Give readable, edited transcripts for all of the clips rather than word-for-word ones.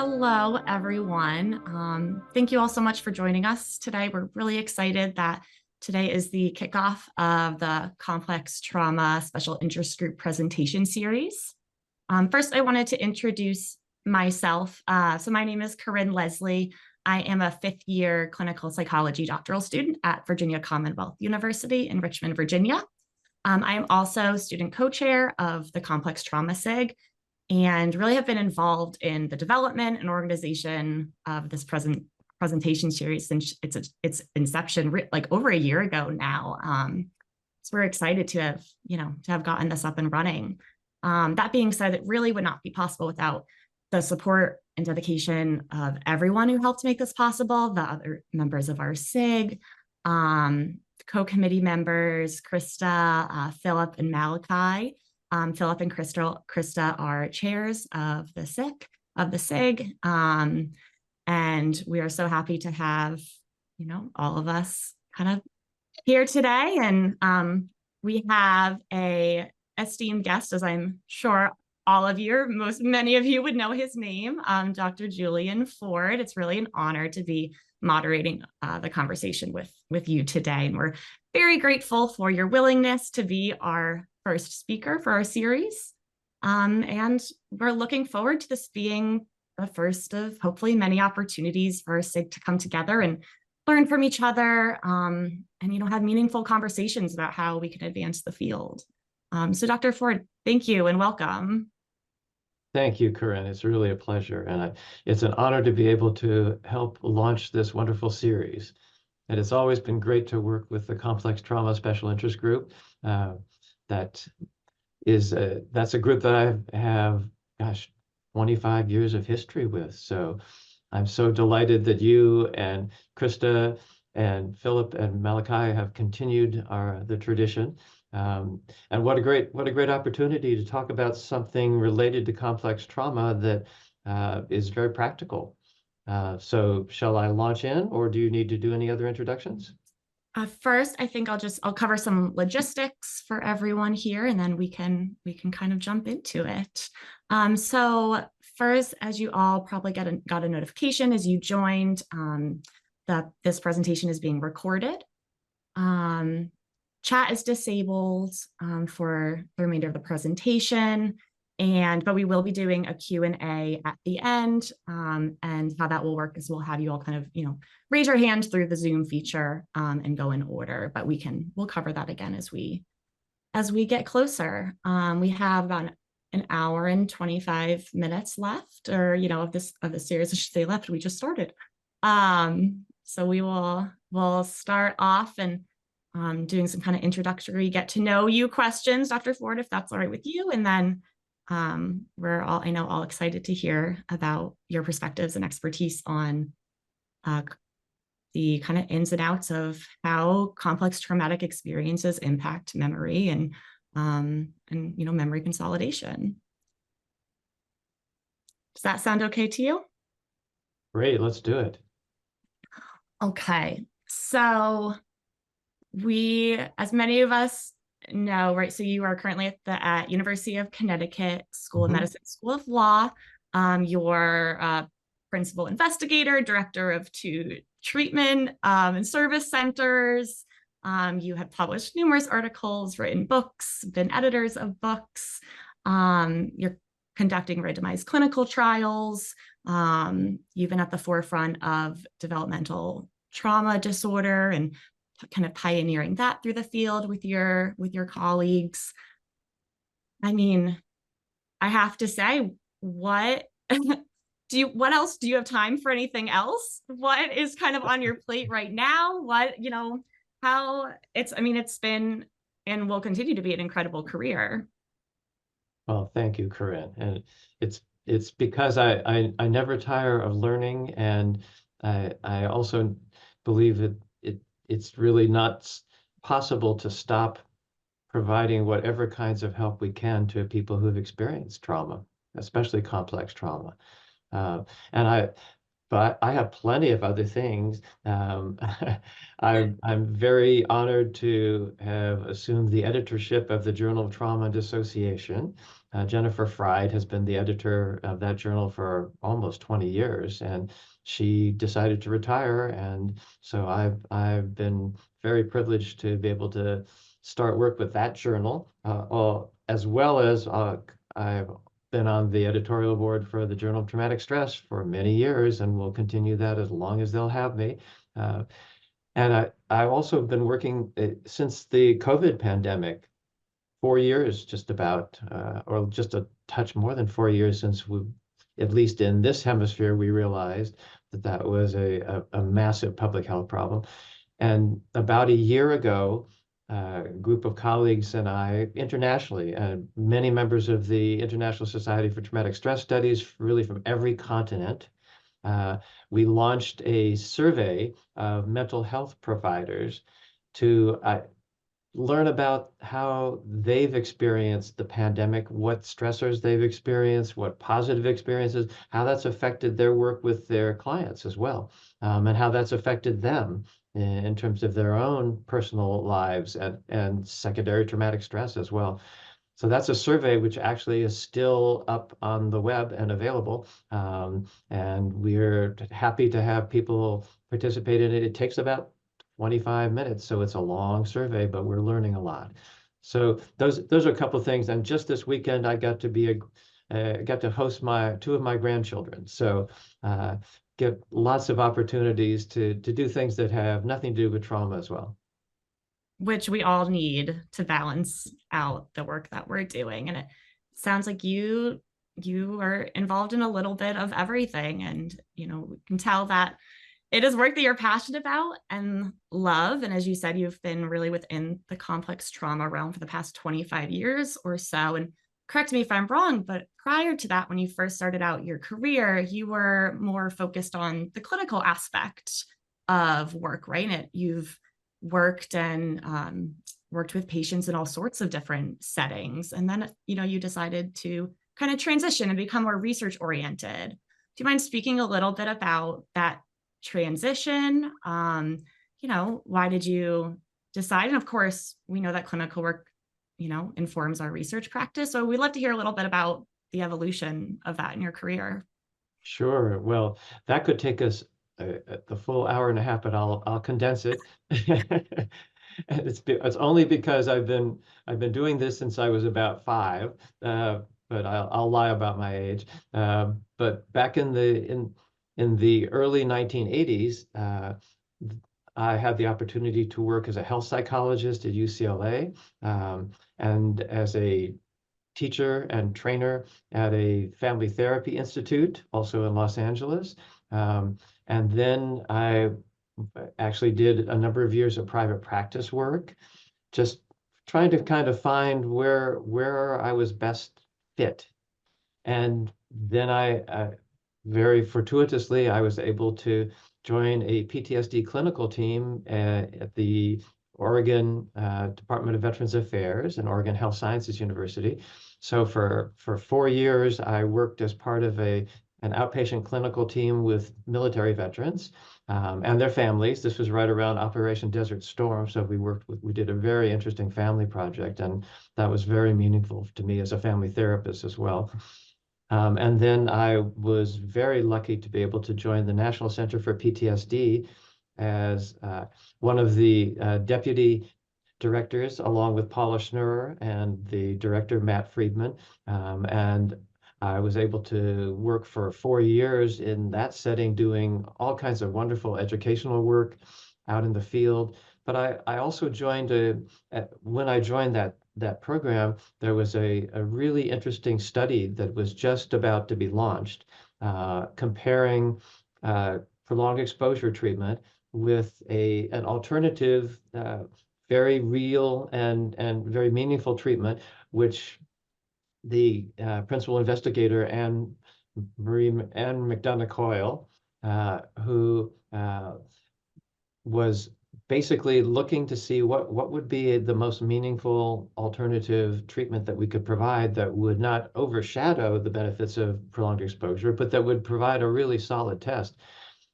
Hello, everyone. Thank you all so much for joining us today. We're really excited that today is the kickoff of the Complex Trauma Special Interest Group presentation series. First, I wanted to introduce myself. So my name is Corinne Leslie. I am a fifth-year clinical psychology doctoral student at Virginia Commonwealth University in Richmond, Virginia. I am also student co-chair of the Complex Trauma SIG, and really have been involved in the development and organization of this presentation series since its inception, like over a year ago now. So we're excited to have gotten this up and running. That being said, it really would not be possible without the support and dedication of everyone who helped make this possible, the other members of our SIG, co-committee members, Krista, Philip, and Malachi. Philip and Krista are chairs of the SIG, and we are so happy to have, all of us kind of here today. And we have a esteemed guest, as I'm sure all of you, or many of you would know his name, Dr. Julian Ford. It's really an honor to be moderating the conversation with you today. And we're very grateful for your willingness to be our first speaker for our series. And we're looking forward to this being the first of hopefully many opportunities for our SIG to come together and learn from each other, and have meaningful conversations about how we can advance the field. So Dr. Ford, thank you and welcome. Thank you, Corinne. It's really a pleasure. And it's an honor to be able to help launch this wonderful series. And it's always been great to work with the Complex Trauma Special Interest Group. That's a group that I have, 25 years of history with. So I'm so delighted that you and Krista and Philip and Malachi have continued the tradition. And what a great opportunity to talk about something related to complex trauma that is very practical. So shall I launch in, or do you need to do any other introductions? First, I think I'll cover some logistics for everyone here, and then we can kind of jump into it. So first, as you all probably got a notification as you joined, that this presentation is being recorded. Chat is disabled for the remainder of the presentation, but we will be doing a Q&A at the end, and how that will work is we'll have you all kind of raise your hand through the Zoom feature and go in order, but we'll cover that again as we get closer. We have about an hour and 25 minutes left, or of the series, I should say left. We just started, so we'll start off and doing some kind of introductory get to know you questions, Dr. Ford, if that's all right with you, and then we're all excited to hear about your perspectives and expertise on the kind of ins and outs of how complex traumatic experiences impact memory and memory consolidation. Does that sound okay to you? Great, let's do it. Okay, so as many of us know, right? So you are currently at University of Connecticut School of Medicine, School of Law. You're principal investigator, director of 2 treatment and service centers. You have published numerous articles, written books, been editors of books. You're conducting randomized clinical trials. You've been at the forefront of developmental trauma disorder and kind of pioneering that through the field with your colleagues. I mean, I have to say, what else do you have time for anything else? What is kind of on your plate right now? It's been and will continue to be an incredible career. Well, thank you, Corinne. And it's because I never tire of learning, and I also believe that it's really not possible to stop providing whatever kinds of help we can to people who've experienced trauma, especially complex trauma. But I have plenty of other things. I'm very honored to have assumed the editorship of the Journal of Trauma and Dissociation, Jennifer Fried has been the editor of that journal for almost 20 years, and she decided to retire. And so I've been very privileged to be able to start work with that journal, as well as I've been on the editorial board for the Journal of Traumatic Stress for many years, and will continue that as long as they'll have me. And I've also been working since the COVID pandemic, 4 years just about, or just a touch more than 4 years since we, at least in this hemisphere, we realized that that was a massive public health problem. And about a year ago, a group of colleagues and I internationally, many members of the International Society for Traumatic Stress Studies, really from every continent, we launched a survey of mental health providers to learn about how they've experienced the pandemic, what stressors they've experienced, what positive experiences, how that's affected their work with their clients as well, and how that's affected them in terms of their own personal lives and secondary traumatic stress as well. So that's a survey which actually is still up on the web and available. And we're happy to have people participate in it. It takes about 25 minutes, so it's a long survey, but we're learning a lot. So those are a couple of things. And just this weekend, I got to host two of my grandchildren. So get lots of opportunities to do things that have nothing to do with trauma as well. Which we all need to balance out the work that we're doing. And it sounds like you are involved in a little bit of everything. And, we can tell that it is work that you're passionate about and love. And as you said, you've been really within the complex trauma realm for the past 25 years or so. And correct me if I'm wrong, but prior to that, when you first started out your career, you were more focused on the clinical aspect of work, right? And you've worked with patients in all sorts of different settings. And then, you decided to kind of transition and become more research oriented. Do you mind speaking a little bit about that transition? Why did you decide? And of course, we know that clinical work, informs our research practice. So we'd love to hear a little bit about the evolution of that in your career. Sure. Well, that could take us the full hour and a half, but I'll condense it. It's only because I've been doing this since I was about 5, but I'll lie about my age. But back in the early 1980s, I had the opportunity to work as a health psychologist at UCLA, and as a teacher and trainer at a family therapy institute, also in Los Angeles. And then I actually did a number of years of private practice work, just trying to kind of find where I was best fit. And then very fortuitously, I was able to join a PTSD clinical team at the Oregon Department of Veterans Affairs and Oregon Health Sciences University. So for 4 years, I worked as part of an outpatient clinical team with military veterans and their families. This was right around Operation Desert Storm. So we did a very interesting family project, and that was very meaningful to me as a family therapist as well. And then I was very lucky to be able to join the National Center for PTSD as one of the deputy directors, along with Paula Schnurr and the director, Matt Friedman. And I was able to work for 4 years in that setting, doing all kinds of wonderful educational work out in the field. But I also joined when I joined that program, there was a really interesting study that was just about to be launched, comparing prolonged exposure treatment with an alternative, very real and very meaningful treatment, which the principal investigator, Anne McDonough Coyle, who was basically looking to see what would be the most meaningful alternative treatment that we could provide that would not overshadow the benefits of prolonged exposure, but that would provide a really solid test.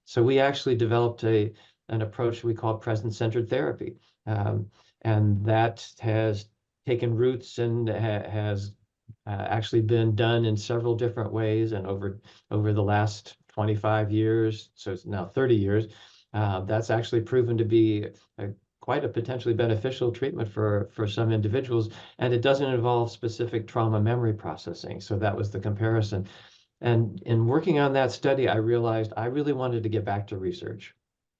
So we actually developed an approach we call presence-centered therapy. And that has taken roots and has actually been done in several different ways, and over the last 25 years, so it's now 30 years, that's actually proven to be a, quite a potentially beneficial treatment for some individuals, and it doesn't involve specific trauma memory processing. So that was the comparison. And in working on that study, I realized I really wanted to get back to research.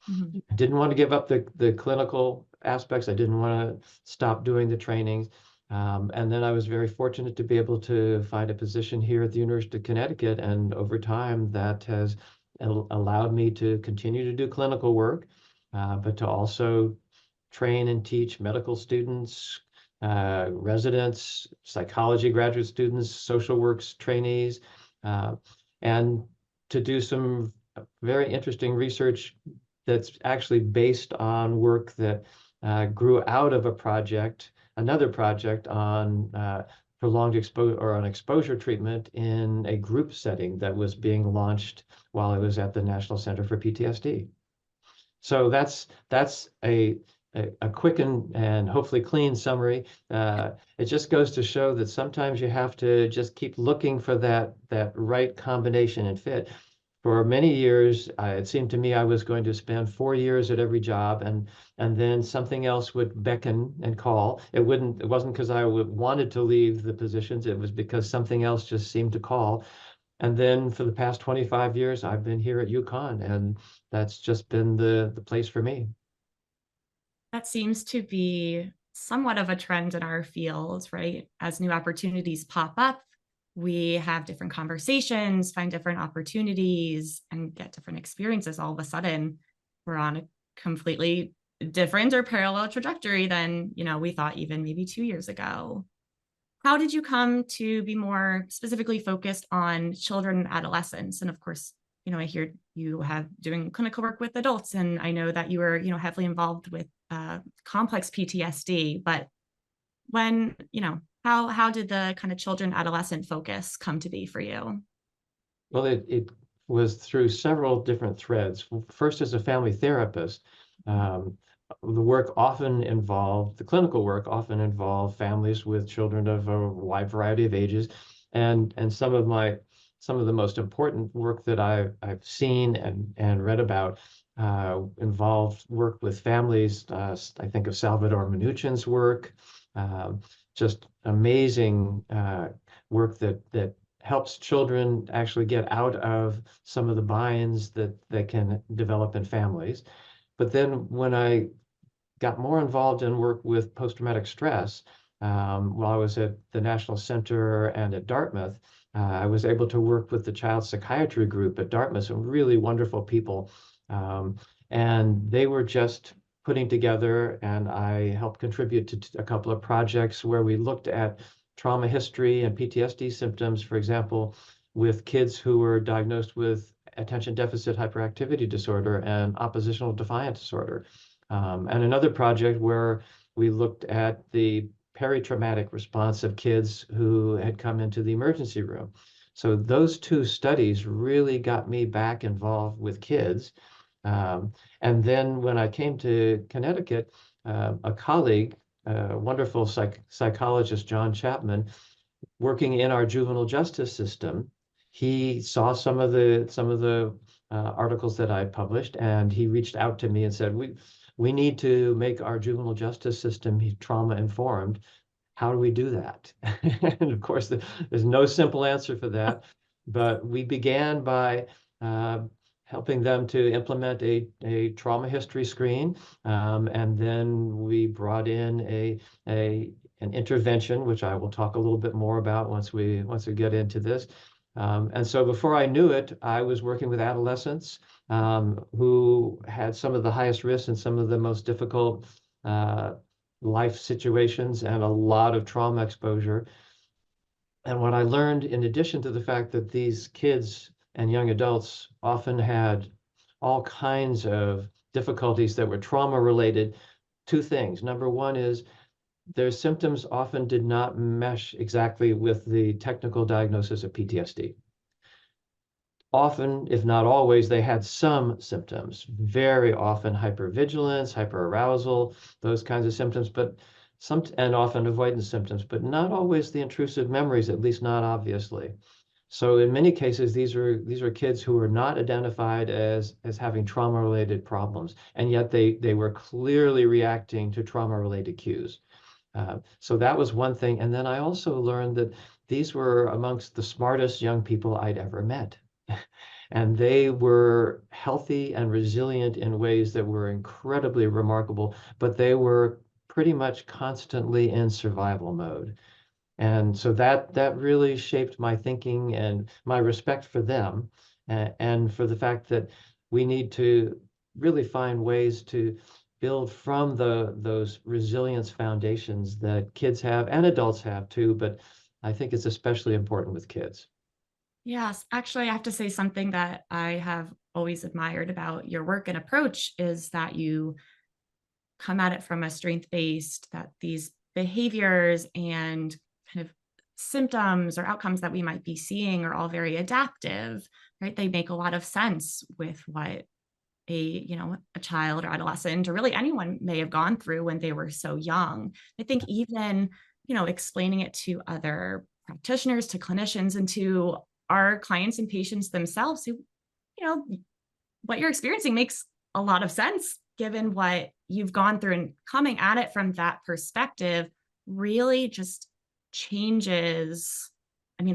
Mhm. I didn't want to give up the clinical aspects. I didn't want to stop doing the trainings. And then I was very fortunate to be able to find a position here at the University of Connecticut. And over time, that has allowed me to continue to do clinical work, but to also train and teach medical students, residents, psychology graduate students, social works trainees, uh, and to do some very interesting research that's actually based on work that grew out of a project, another project on prolonged exposure or on exposure treatment in a group setting that was being launched while I was at the National Center for PTSD. So that's a quick and hopefully clean summary. It just goes to show that sometimes you have to just keep looking for that right combination and fit. For many years, it seemed to me I was going to spend 4 years at every job, and then something else would beckon and call. It wasn't because I wanted to leave the positions. It was because something else just seemed to call. And then for the past 25 years, I've been here at UConn, and that's just been the place for me. That seems to be somewhat of a trend in our field, right? As new opportunities pop up, we have different conversations, find different opportunities, and get different experiences. All of a sudden, we're on a completely different or parallel trajectory than, we thought even maybe 2 years ago. How did you come to be more specifically focused on children and adolescents? And of course, I hear you have doing clinical work with adults, and I know that you were, heavily involved with complex PTSD. But when, how did the kind of children adolescent focus come to be for you? Well, it was through several different threads. First, as a family therapist, um, the clinical work often involved families with children of a wide variety of ages. And some of the most important work that I've seen and read about involved work with families. I think of Salvador Minuchin's work, um, just amazing work that helps children actually get out of some of the binds that can develop in families. But then when I got more involved in work with post-traumatic stress, while I was at the National Center and at Dartmouth, I was able to work with the child psychiatry group at Dartmouth, some really wonderful people. Um, and they were just putting together, and I helped contribute to a couple of projects where we looked at trauma history and PTSD symptoms, for example, with kids who were diagnosed with attention deficit hyperactivity disorder and oppositional defiant disorder. And another project where we looked at the peri-traumatic response of kids who had come into the emergency room. So those two studies really got me back involved with kids. And then when I came to Connecticut, a colleague, wonderful psychologist, John Chapman, working in our juvenile justice system, he saw some of the articles that I published, and he reached out to me and said, "We need to make our juvenile justice system trauma informed. How do we do that?" And of course, there's no simple answer for that, but we began by helping them to implement a trauma history screen, and then we brought in an intervention, which I will talk a little bit more about once we get into this. And so before I knew it, I was working with adolescents who had some of the highest risks and some of the most difficult life situations and a lot of trauma exposure. And what I learned, in addition to the fact that these kids and young adults often had all kinds of difficulties that were trauma related, two things. Number one is their symptoms often did not mesh exactly with the technical diagnosis of PTSD. Often, if not always, they had some symptoms, very often hypervigilance, hyperarousal, those kinds of symptoms, but and often avoidance symptoms, but not always the intrusive memories, at least not obviously. So in many cases, these are kids who are not identified as having trauma-related problems, and yet they were clearly reacting to trauma-related cues. So that was one thing. And then I also learned that these were amongst the smartest young people I'd ever met. And they were healthy and resilient in ways that were incredibly remarkable, but they were pretty much constantly in survival mode. And so that really shaped my thinking and my respect for them, and for the fact that we need to really find ways to build from those resilience foundations that kids have and adults have too, but I think it's especially important with kids. Yes, actually, I have to say something that I have always admired about your work and approach is that you come at it from a strength-based, that these behaviors and kind of symptoms or outcomes that we might be seeing are all very adaptive, right? They make a lot of sense with what a child or adolescent or really anyone may have gone through when they were so young. I think even, explaining it to other practitioners, to clinicians, and to our clients and patients themselves who, you know, what you're experiencing makes a lot of sense given what you've gone through, and coming at it from that perspective really just changes,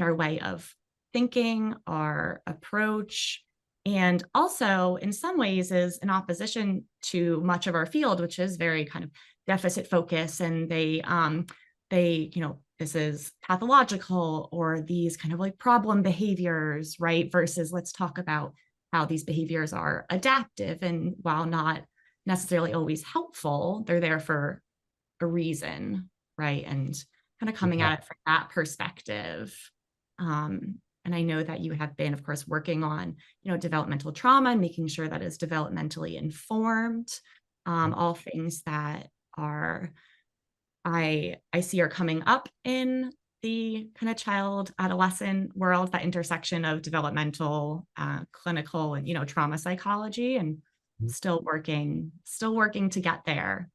our way of thinking, our approach, and also in some ways is in opposition to much of our field, which is very kind of deficit focus, and this is pathological or these kind of like problem behaviors, right? Versus let's talk about how these behaviors are adaptive, and while not necessarily always helpful, they're there for a reason, right? And kind of coming Yeah. at it from that perspective. And I know that you have been, of course, working on, developmental trauma and making sure that is developmentally informed. All things that are I see are coming up in the kind of child adolescent world, that intersection of developmental, clinical, and trauma psychology, and still working to get there.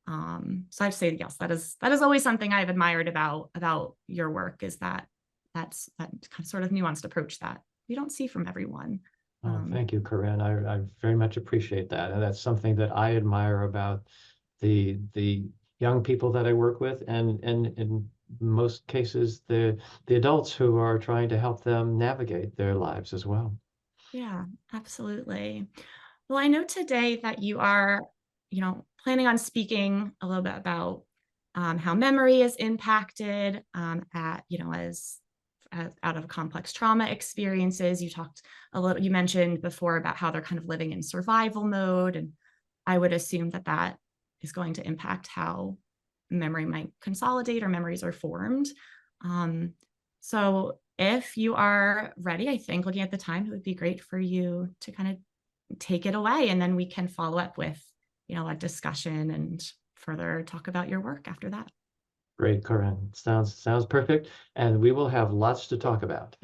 So I'd say yes, that is always something I've admired about your work, is that's that kind of sort of nuanced approach that we don't see from everyone. Oh, thank you, Corinne. I very much appreciate that. And that's something that I admire about the young people that I work with, and in most cases, the adults who are trying to help them navigate their lives as well. Yeah, absolutely. Well, I know today that you are, planning on speaking a little bit about how memory is impacted as out of complex trauma experiences. You mentioned before about how they're kind of living in survival mode. And I would assume that that is going to impact how memory might consolidate or memories are formed. Um, so if you are ready, I think looking at the time, it would be great for you to kind of take it away, and then we can follow up with, a discussion and further talk about your work after that. Great, Corinne. Sounds perfect, and we will have lots to talk about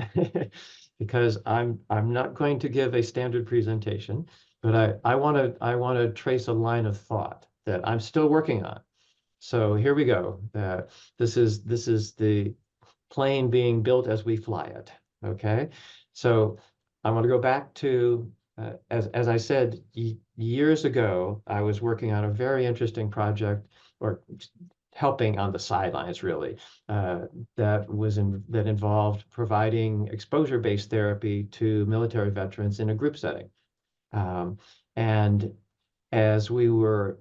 because I'm not going to give a standard presentation, but I want to trace a line of thought that I'm still working on. So here we go. This is the plane being built as we fly it. Okay, so I want to go back to as I said years ago, I was working on a very interesting project, or helping on the sidelines really, that involved providing exposure-based therapy to military veterans in a group setting. Um, and as we were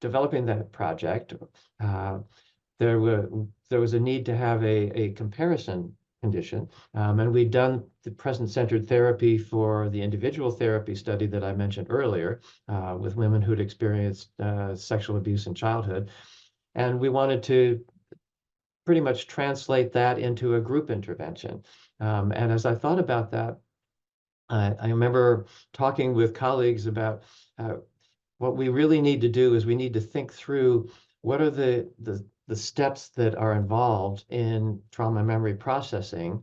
developing that project, uh, there was a need to have a comparison condition. And we'd done the present-centered therapy for the individual therapy study that I mentioned earlier, with women who'd experienced sexual abuse in childhood. And we wanted to pretty much translate that into a group intervention. And as I thought about that, I remember talking with colleagues about what we really need to do is we need to think through what are the steps that are involved in trauma memory processing,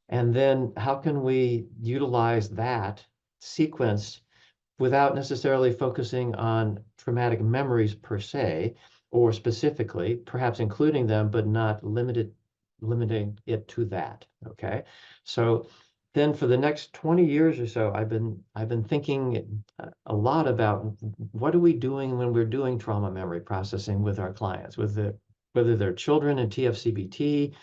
and then how can we utilize that sequence without necessarily focusing on traumatic memories per se, or specifically, perhaps including them, but not limiting it to that. Okay. So then for the next 20 years or so, I've been thinking a lot about what are we doing when we're doing trauma memory processing with our clients, whether they're children in TFCBT,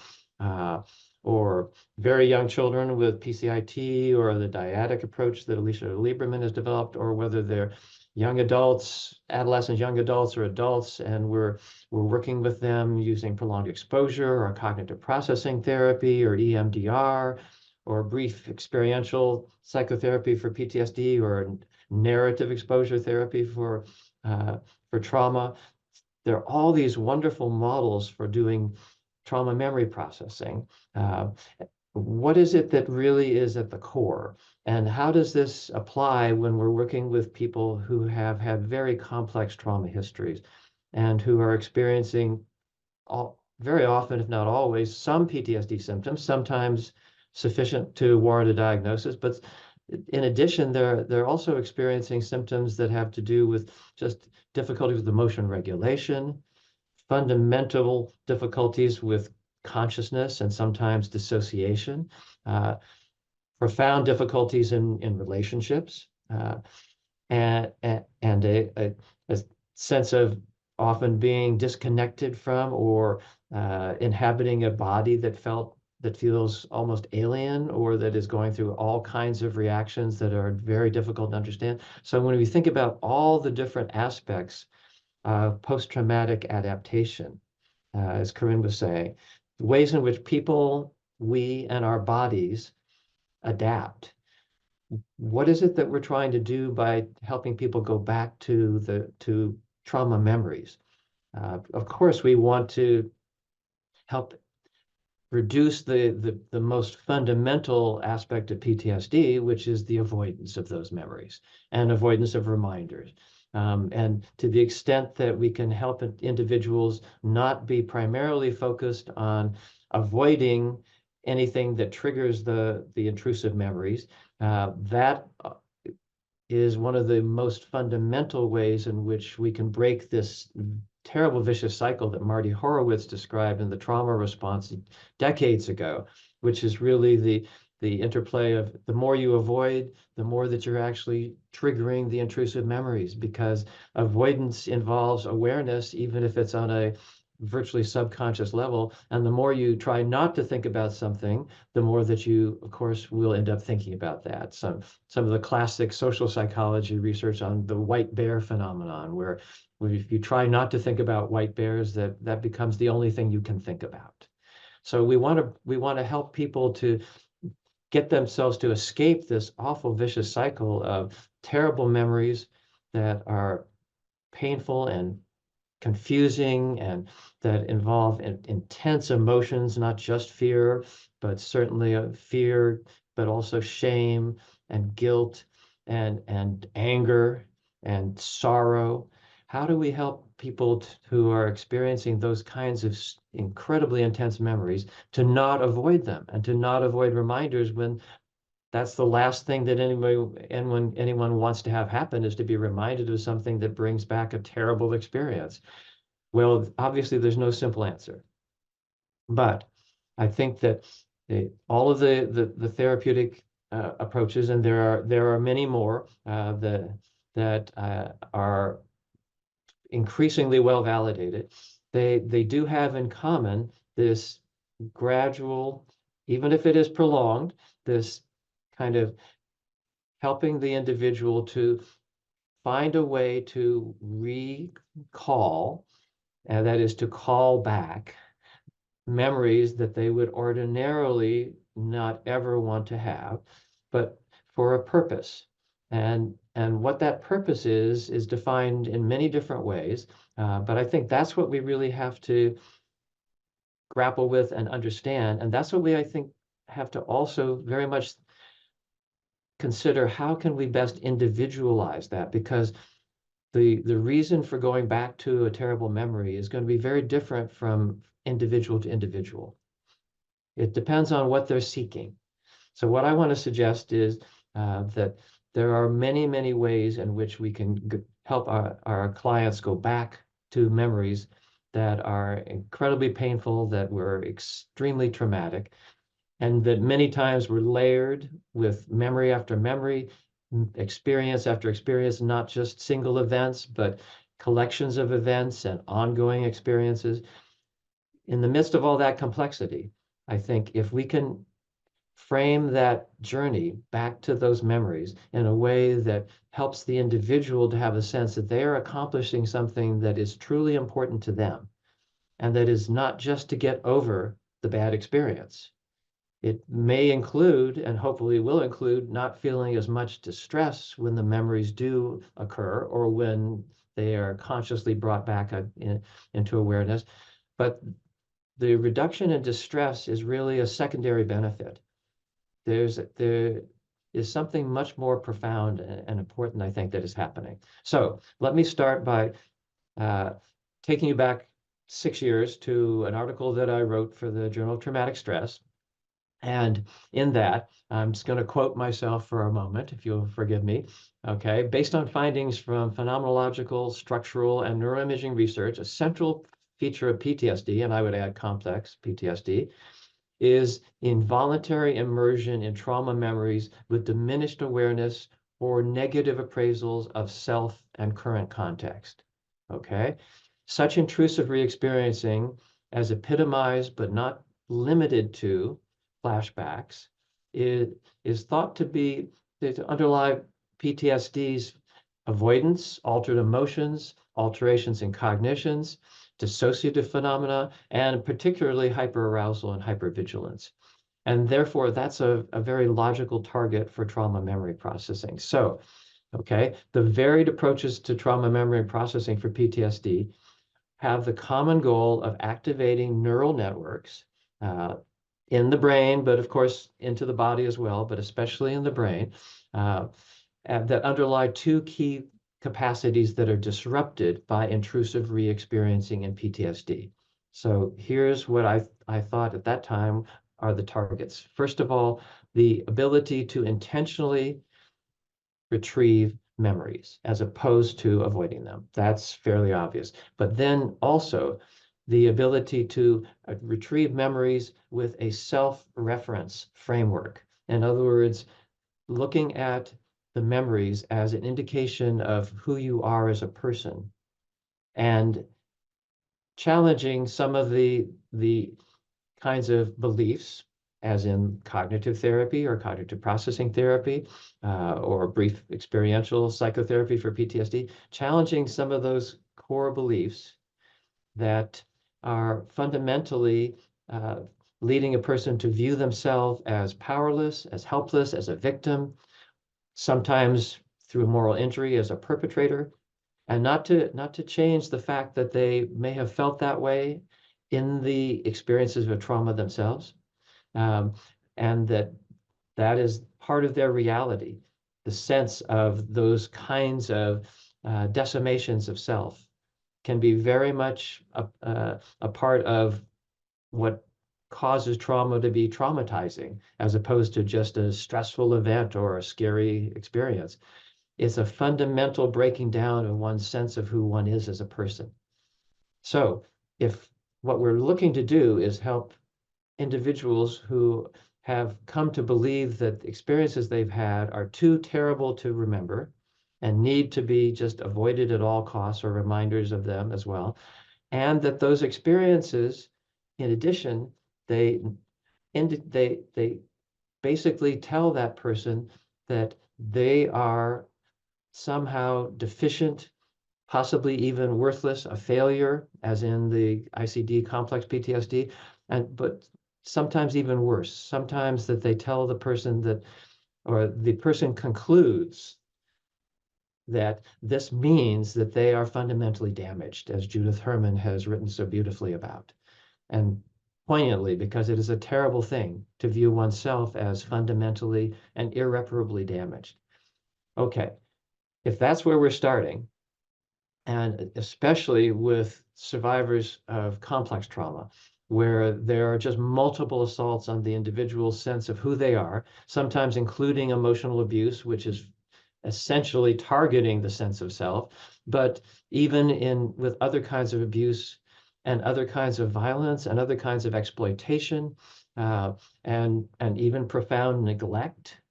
or very young children with PCIT, or the dyadic approach that Alicia Lieberman has developed, or whether they're young adults, adolescents, young adults, or adults, and we're working with them using prolonged exposure or cognitive processing therapy or EMDR or brief experiential psychotherapy for PTSD or narrative exposure therapy for trauma. There are all these wonderful models for doing trauma memory processing. Uh, what is it that really is at the core? And how does this apply when we're working with people who have had very complex trauma histories and who are experiencing very often, if not always, some PTSD symptoms, sometimes sufficient to warrant a diagnosis, but in addition, they're also experiencing symptoms that have to do with just difficulty with emotion regulation, fundamental difficulties with consciousness and sometimes dissociation, uh, profound difficulties in relationships, and a sense of often being disconnected from or inhabiting a body that feels almost alien, or that is going through all kinds of reactions that are very difficult to understand. So when we think about all the different aspects of post-traumatic adaptation, as Corinne was saying, the ways in which people, we, and our bodies adapt. What is it that we're trying to do by helping people go back to trauma memories? Of course, we want to help reduce the most fundamental aspect of PTSD, which is the avoidance of those memories and avoidance of reminders. And to the extent that we can help individuals not be primarily focused on avoiding anything that triggers the intrusive memories, that is one of the most fundamental ways in which we can break this terrible vicious cycle that Marty Horowitz described in the trauma response decades ago, which is really the interplay of the more you avoid, the more that you're actually triggering the intrusive memories, because avoidance involves awareness, even if it's on a virtually subconscious level. And the more you try not to think about something, the more that you, of course, will end up thinking about that. Some of the classic social psychology research on the white bear phenomenon, where if you try not to think about white bears, that becomes the only thing you can think about. So we want to help people to get themselves to escape this awful vicious cycle of terrible memories that are painful and confusing and that involve intense emotions, not just fear, but certainly fear, but also shame and guilt and anger and sorrow. How do we help people who are experiencing those kinds of incredibly intense memories to not avoid them and to not avoid reminders when that's the last thing that anyone wants to have happen, is to be reminded of something that brings back a terrible experience? Well, obviously, there's no simple answer. But I think that all of the therapeutic approaches, and there are many more that are increasingly well validated, they do have in common this gradual, even if it is prolonged, this kind of helping the individual to find a way to recall, and that is to call back memories that they would ordinarily not ever want to have, but for a purpose. And what that purpose is defined in many different ways. But I think that's what we really have to grapple with and understand. And that's what I think, have to also very much consider: how can we best individualize that? Because the reason for going back to a terrible memory is going to be very different from individual to individual. It depends on what they're seeking. So what I want to suggest is that there are many, many ways in which we can help our clients go back to memories that are incredibly painful, that were extremely traumatic, and that many times were layered with memory after memory, experience after experience, not just single events, but collections of events and ongoing experiences. In the midst of all that complexity, I think if we can frame that journey back to those memories in a way that helps the individual to have a sense that they are accomplishing something that is truly important to them, and that is not just to get over the bad experience. It may include, and hopefully will include, not feeling as much distress when the memories do occur or when they are consciously brought back into awareness. But the reduction in distress is really a secondary benefit. There is something much more profound and important, I think, that is happening. So let me start by taking you back 6 years to an article that I wrote for the Journal of Traumatic Stress. And in that, I'm just going to quote myself for a moment, if you'll forgive me. Okay, based on findings from phenomenological, structural, and neuroimaging research, a central feature of PTSD, and I would add complex PTSD, is involuntary immersion in trauma memories with diminished awareness or negative appraisals of self and current context. Okay, such intrusive re-experiencing, as epitomized but not limited to flashbacks, is thought to underlie PTSD's avoidance, altered emotions, alterations in cognitions, dissociative phenomena, and particularly hyperarousal and hypervigilance. And therefore, that's a very logical target for trauma memory processing. So, okay, the varied approaches to trauma memory processing for PTSD have the common goal of activating neural networks in the brain, but of course into the body as well, but especially in the brain, that underlie two key capacities that are disrupted by intrusive re-experiencing in PTSD. So here's what I thought at that time are the targets. First of all, the ability to intentionally retrieve memories as opposed to avoiding them. That's fairly obvious. But then also the ability to retrieve memories with a self-reference framework. In other words, looking at the memories as an indication of who you are as a person and challenging some of the kinds of beliefs, as in cognitive therapy or cognitive processing therapy, or brief experiential psychotherapy for PTSD, challenging some of those core beliefs that are fundamentally leading a person to view themselves as powerless, as helpless, as a victim, sometimes through moral injury as a perpetrator, and not to change the fact that they may have felt that way in the experiences of trauma themselves, and that is part of their reality. The sense of those kinds of decimations of self can be very much a part of what causes trauma to be traumatizing, as opposed to just a stressful event or a scary experience. It's a fundamental breaking down of one's sense of who one is as a person. So if what we're looking to do is help individuals who have come to believe that the experiences they've had are too terrible to remember and need to be just avoided at all costs, or reminders of them as well, and that those experiences, in addition, they basically tell that person that they are somehow deficient, possibly even worthless, a failure, as in the ICD complex PTSD, but sometimes even worse. Sometimes that they tell the person that, or the person concludes that this means that they are fundamentally damaged, as Judith Herman has written so beautifully about, and poignantly, because it is a terrible thing to view oneself as fundamentally and irreparably damaged. Okay, if that's where we're starting, and especially with survivors of complex trauma, where there are just multiple assaults on the individual's sense of who they are, sometimes including emotional abuse, which is essentially targeting the sense of self, but even with other kinds of abuse and other kinds of violence and other kinds of exploitation, and even profound neglect,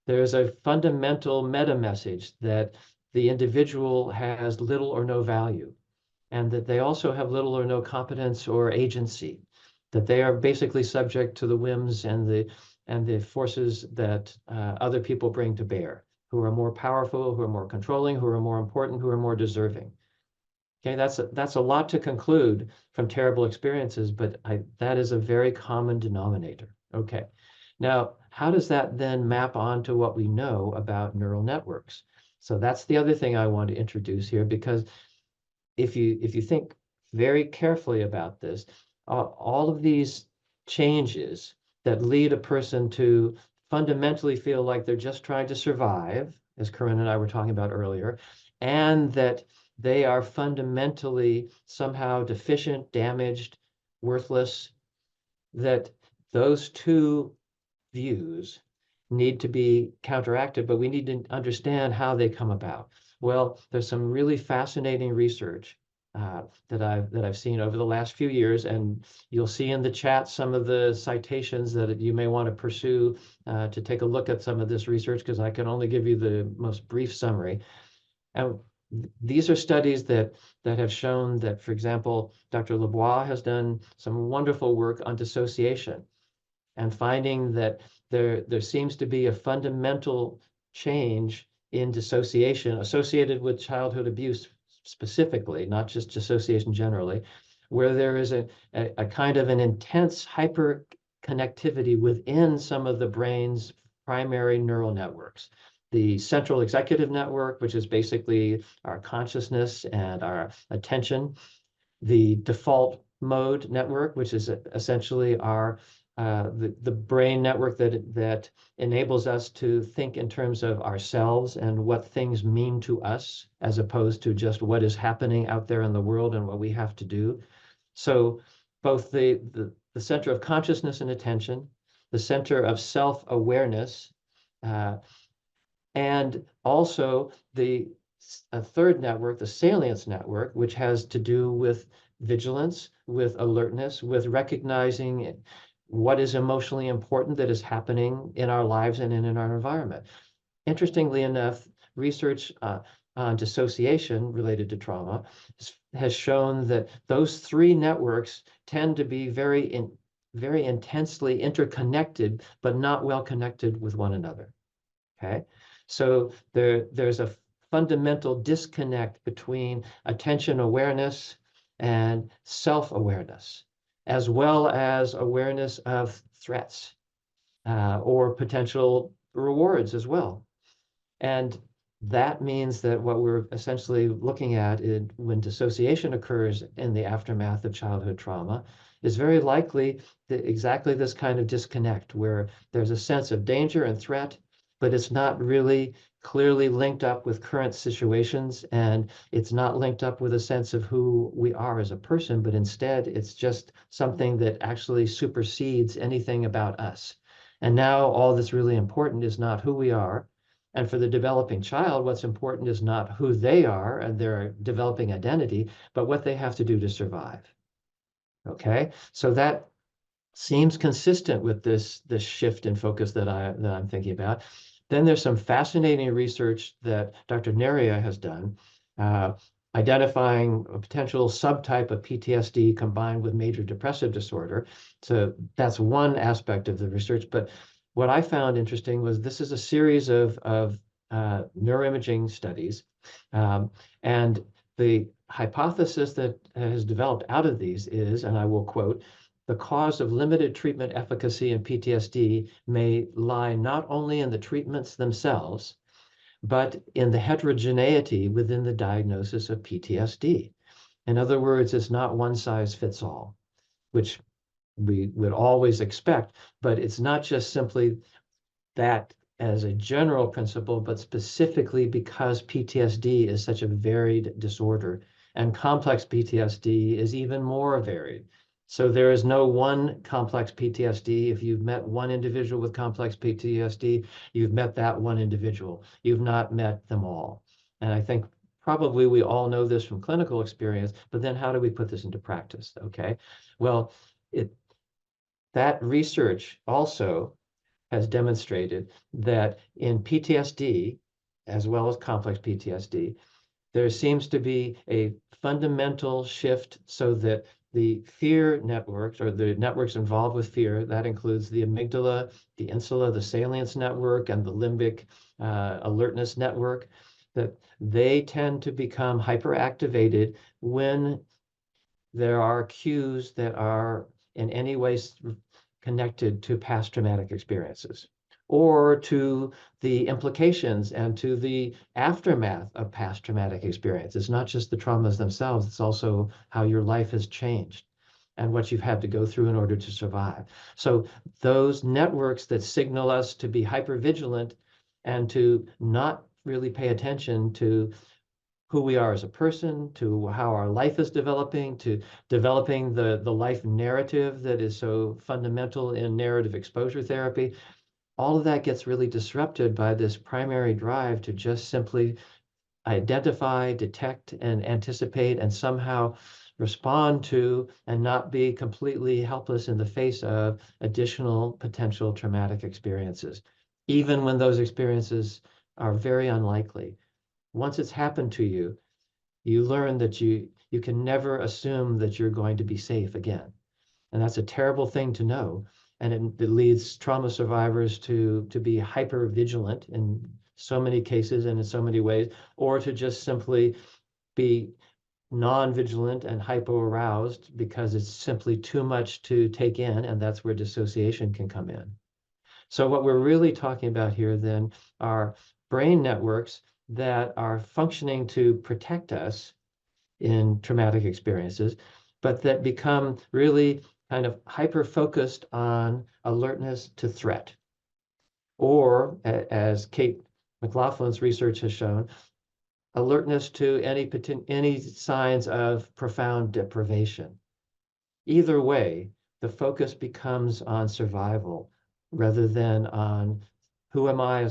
there's a fundamental meta message that the individual has little or no value, and that they also have little or no competence or agency, that they are basically subject to the whims and the forces that other people bring to bear, who are more powerful, who are more controlling, who are more important, who are more deserving. Okay, that's a lot to conclude from terrible experiences, but that is a very common denominator. Okay, now how does that then map onto what we know about neural networks? So that's the other thing I want to introduce here, because if you think very carefully about this, all of these changes that lead a person to fundamentally feel like they're just trying to survive, as Corinne and I were talking about earlier, and that they are fundamentally somehow deficient, damaged, worthless, that those two views need to be counteracted, but we need to understand how they come about. Well, there's some really fascinating research that I've seen over the last few years, and you'll see in the chat some of the citations that you may want to pursue to take a look at some of this research, because I can only give you the most brief summary. And these are studies that have shown that, for example, Dr. Lebois has done some wonderful work on dissociation, and finding that there seems to be a fundamental change in dissociation associated with childhood abuse specifically, not just dissociation generally, where there is a kind of an intense hyperconnectivity within some of the brain's primary neural networks. The central executive network, which is basically our consciousness and our attention, the default mode network, which is essentially our the brain network that enables us to think in terms of ourselves and what things mean to us, as opposed to just what is happening out there in the world and what we have to do. So both the center of consciousness and attention, the center of self-awareness, and also a third network, the salience network, which has to do with vigilance, with alertness, with recognizing what is emotionally important that is happening in our lives and in our environment. Interestingly enough, research on dissociation related to trauma has shown that those three networks tend to be very intensely interconnected, but not well connected with one another. Okay, so there's a fundamental disconnect between attention awareness and self-awareness, as well as awareness of threats or potential rewards as well. And that means that what we're essentially looking at when dissociation occurs in the aftermath of childhood trauma is very likely exactly this kind of disconnect, where there's a sense of danger and threat, but it's not really clearly linked up with current situations, and it's not linked up with a sense of who we are as a person, but instead it's just something that actually supersedes anything about us. And now all that's really important is not who we are. And for the developing child, what's important is not who they are and their developing identity, but what they have to do to survive. Okay, so that seems consistent with this shift in focus that I'm thinking about. Then there's some fascinating research that Dr. Neria has done, identifying a potential subtype of PTSD combined with major depressive disorder. So that's one aspect of the research. But what I found interesting was this is a series of neuroimaging studies. And the hypothesis that has developed out of these is, and I will quote, the cause of limited treatment efficacy in PTSD may lie not only in the treatments themselves, but in the heterogeneity within the diagnosis of PTSD. In other words, it's not one size fits all, which we would always expect, but it's not just simply that as a general principle, but specifically because PTSD is such a varied disorder, and complex PTSD is even more varied. So there is no one complex PTSD. If you've met one individual with complex PTSD, you've met that one individual. You've not met them all. And I think probably we all know this from clinical experience, but then how do we put this into practice? Okay. Well, that research also has demonstrated that in PTSD, as well as complex PTSD, there seems to be a fundamental shift so that the fear networks, or the networks involved with fear, that includes the amygdala, the insula, the salience network, and the limbic alertness network, that they tend to become hyperactivated when there are cues that are in any way connected to past traumatic experiences, or to the implications and to the aftermath of past traumatic experience. It's not just the traumas themselves, it's also how your life has changed and what you've had to go through in order to survive. So those networks that signal us to be hypervigilant and to not really pay attention to who we are as a person, to how our life is developing, to developing the life narrative that is so fundamental in narrative exposure therapy. All of that gets really disrupted by this primary drive to just simply identify, detect, and anticipate, and somehow respond to, and not be completely helpless in the face of additional potential traumatic experiences, even when those experiences are very unlikely. Once it's happened to you, you learn that you can never assume that you're going to be safe again. And that's a terrible thing to know. And it leads trauma survivors to be hyper vigilant in so many cases and in so many ways, or to just simply be non-vigilant and hypo-aroused because it's simply too much to take in, and that's where dissociation can come in. So what we're really talking about here then are brain networks that are functioning to protect us in traumatic experiences, but that become really kind of hyper-focused on alertness to threat. Or, as Kate McLaughlin's research has shown, alertness to any signs of profound deprivation. Either way, the focus becomes on survival rather than on who am I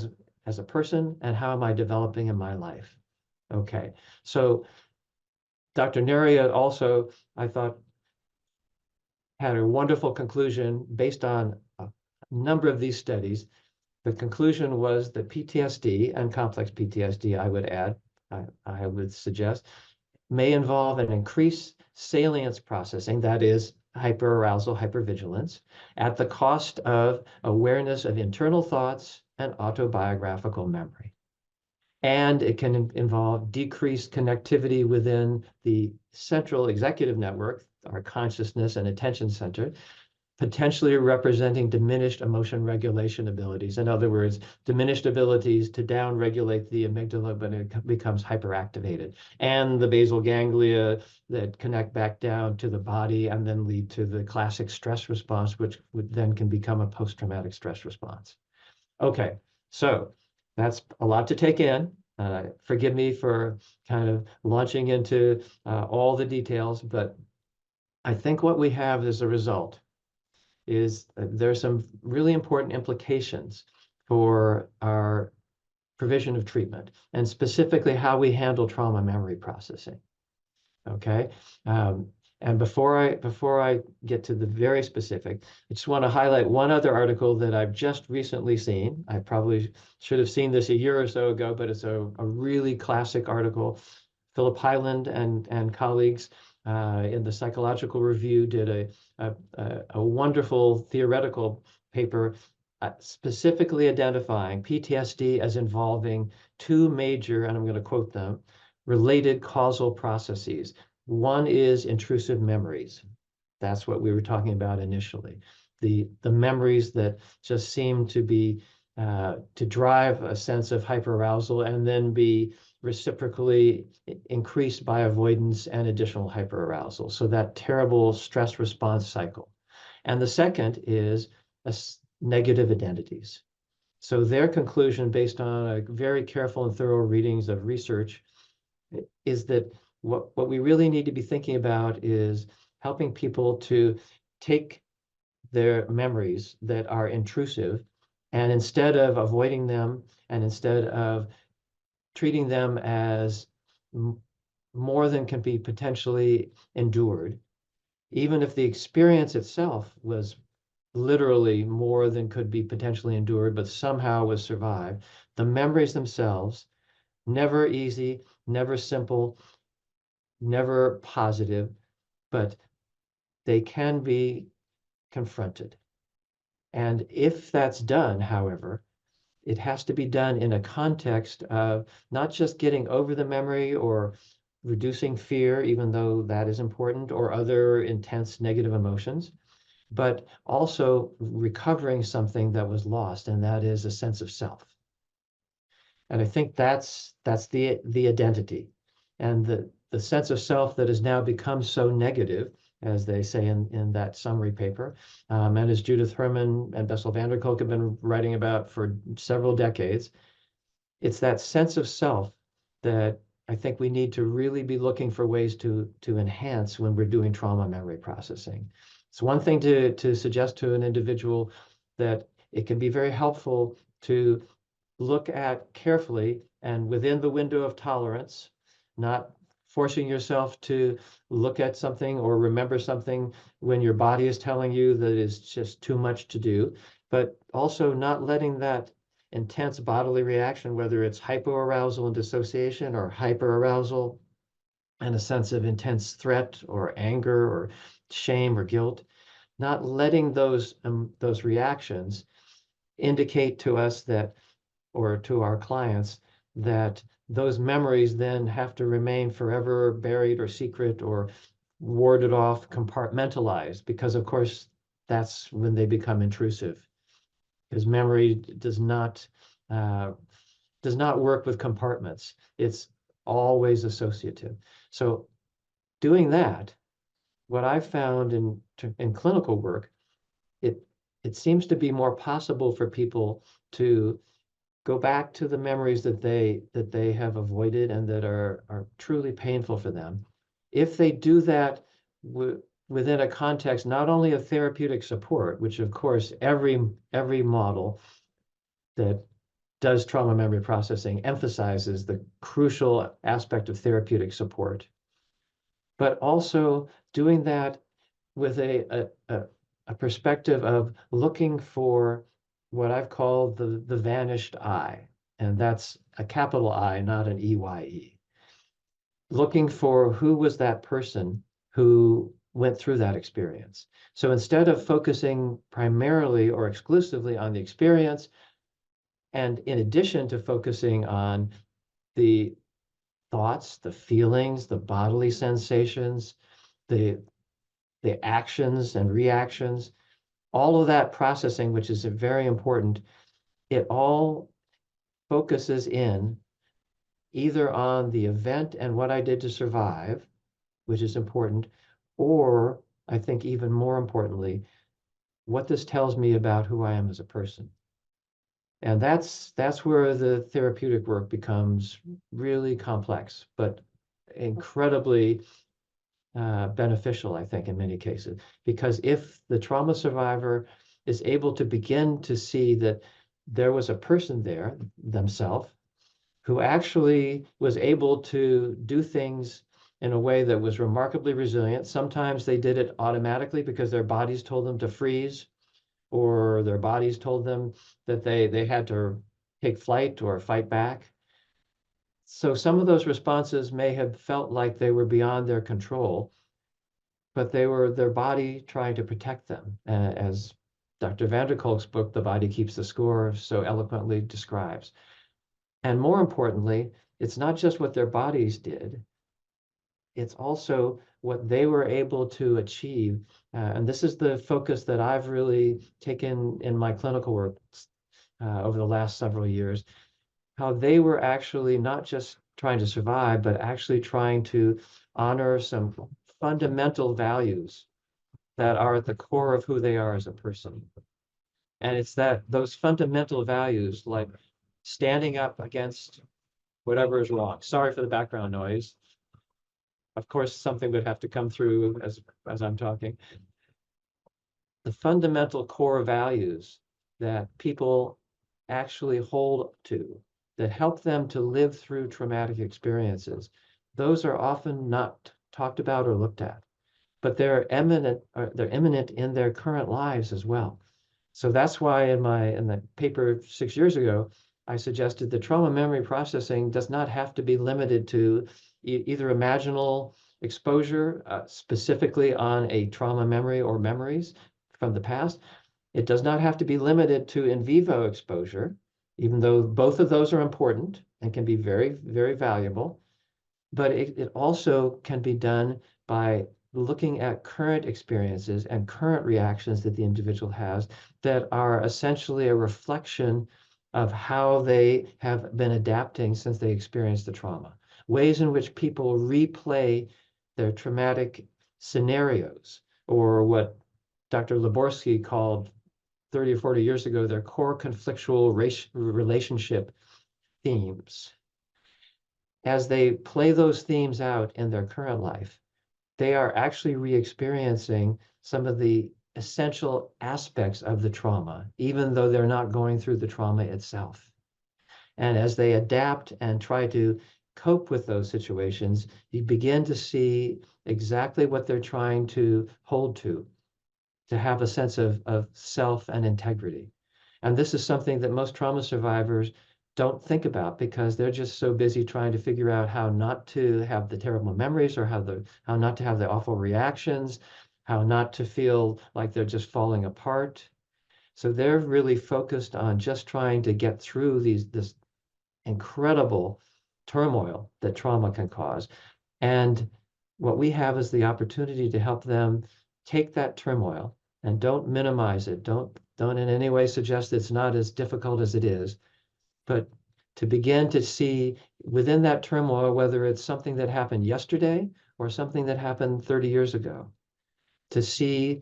as a person and how am I developing in my life. Okay, so Dr. Neria also, I thought, had a wonderful conclusion based on a number of these studies. The conclusion was that PTSD, and complex PTSD, I would add, I would suggest, may involve an increased salience processing, that is, hyperarousal, hypervigilance, at the cost of awareness of internal thoughts and autobiographical memory. And it can involve decreased connectivity within the central executive network, our consciousness and attention center, potentially representing diminished emotion regulation abilities. In other words, diminished abilities to down-regulate the amygdala when it becomes hyperactivated, and the basal ganglia that connect back down to the body and then lead to the classic stress response, which then can become a post-traumatic stress response. Okay, so that's a lot to take in. Forgive me for kind of launching into all the details, but I think what we have as a result is there are some really important implications for our provision of treatment, and specifically how we handle trauma memory processing. Okay. And before I get to the very specific, I just want to highlight one other article that I've just recently seen. I probably should have seen this a year or so ago, but it's a really classic article. Philip Hyland and colleagues in the Psychological Review did a wonderful theoretical paper specifically identifying PTSD as involving two major, and I'm going to quote them, related causal processes. One is intrusive memories. That's what we were talking about initially. The memories that just seem to be to drive a sense of hyperarousal and then be reciprocally increased by avoidance and additional hyperarousal. So that terrible stress response cycle. And the second is negative identities. So their conclusion, based on a very careful and thorough readings of research, is that what we really need to be thinking about is helping people to take their memories that are intrusive, and instead of avoiding them, and instead of treating them as more than can be potentially endured, even if the experience itself was literally more than could be potentially endured, but somehow was survived, the memories themselves, never easy, never simple, never positive, but they can be confronted. And if that's done, however, it has to be done in a context of not just getting over the memory or reducing fear, even though that is important, or other intense negative emotions, but also recovering something that was lost, and that is a sense of self. And I think that's the identity, and the sense of self that has now become so negative, as they say in that summary paper, and as Judith Herman and Bessel van der Kolk have been writing about for several decades. It's that sense of self that I think we need to really be looking for ways to enhance when we're doing trauma memory processing. It's one thing to suggest to an individual that it can be very helpful to look at carefully and within the window of tolerance, not forcing yourself to look at something or remember something when your body is telling you that it's just too much to do, but also not letting that intense bodily reaction, whether it's hypoarousal and dissociation or hyperarousal and a sense of intense threat or anger or shame or guilt, not letting those reactions indicate to us that, or to our clients, that those memories then have to remain forever buried or secret or warded off, compartmentalized, because of course that's when they become intrusive. Because memory does not work with compartments. It's always associative. So doing that, what I've found in clinical work, it seems to be more possible for people to go back to the memories that they have avoided and that are truly painful for them. If they do that within a context not only of therapeutic support, which of course every model that does trauma memory processing emphasizes the crucial aspect of therapeutic support, but also doing that with a perspective of looking for what I've called the vanished I, and that's a capital I, not an EYE. Looking for who was that person who went through that experience. So instead of focusing primarily or exclusively on the experience, and in addition to focusing on the thoughts, the feelings, the bodily sensations, the actions and reactions, all of that processing, which is very important, it all focuses in either on the event and what I did to survive, which is important, or I think even more importantly, what this tells me about who I am as a person. And that's where the therapeutic work becomes really complex, but incredibly beneficial, I think, in many cases. Because if the trauma survivor is able to begin to see that there was a person there, themselves, who actually was able to do things in a way that was remarkably resilient. Sometimes they did it automatically because their bodies told them to freeze, or their bodies told them that they had to take flight or fight back. So some of those responses may have felt like they were beyond their control, but they were their body trying to protect them, as Dr. van der Kolk's book, The Body Keeps the Score, so eloquently describes. And more importantly, it's not just what their bodies did, it's also what they were able to achieve. And this is the focus that I've really taken in my clinical work over the last several years, how they were actually not just trying to survive, but actually trying to honor some fundamental values that are at the core of who they are as a person. And it's that those fundamental values, like standing up against whatever is wrong. Sorry for the background noise. of course, something would have to come through as I'm talking. The fundamental core values that people actually hold to, that help them to live through traumatic experiences, those are often not talked about or looked at, but they're imminent in their current lives as well. So that's why in the paper 6 years ago, I suggested that trauma memory processing does not have to be limited to either imaginal exposure, specifically on a trauma memory or memories from the past. It does not have to be limited to in vivo exposure, even though both of those are important and can be very, very valuable. But it also can be done by looking at current experiences and current reactions that the individual has that are essentially a reflection of how they have been adapting since they experienced the trauma. Ways in which people replay their traumatic scenarios, or what Dr. Liborski called 30 or 40 years ago, their core conflictual relationship themes. As they play those themes out in their current life, they are actually re-experiencing some of the essential aspects of the trauma, even though they're not going through the trauma itself. And as they adapt and try to cope with those situations, you begin to see exactly what they're trying to hold to have a sense of self and integrity. And this is something that most trauma survivors don't think about because they're just so busy trying to figure out how not to have the terrible memories, or how not to have the awful reactions, how not to feel like they're just falling apart. So they're really focused on just trying to get through this incredible turmoil that trauma can cause. And what we have is the opportunity to help them take that turmoil, and don't minimize it. Don't in any way suggest it's not as difficult as it is, but to begin to see within that turmoil, whether it's something that happened yesterday or something that happened 30 years ago, to see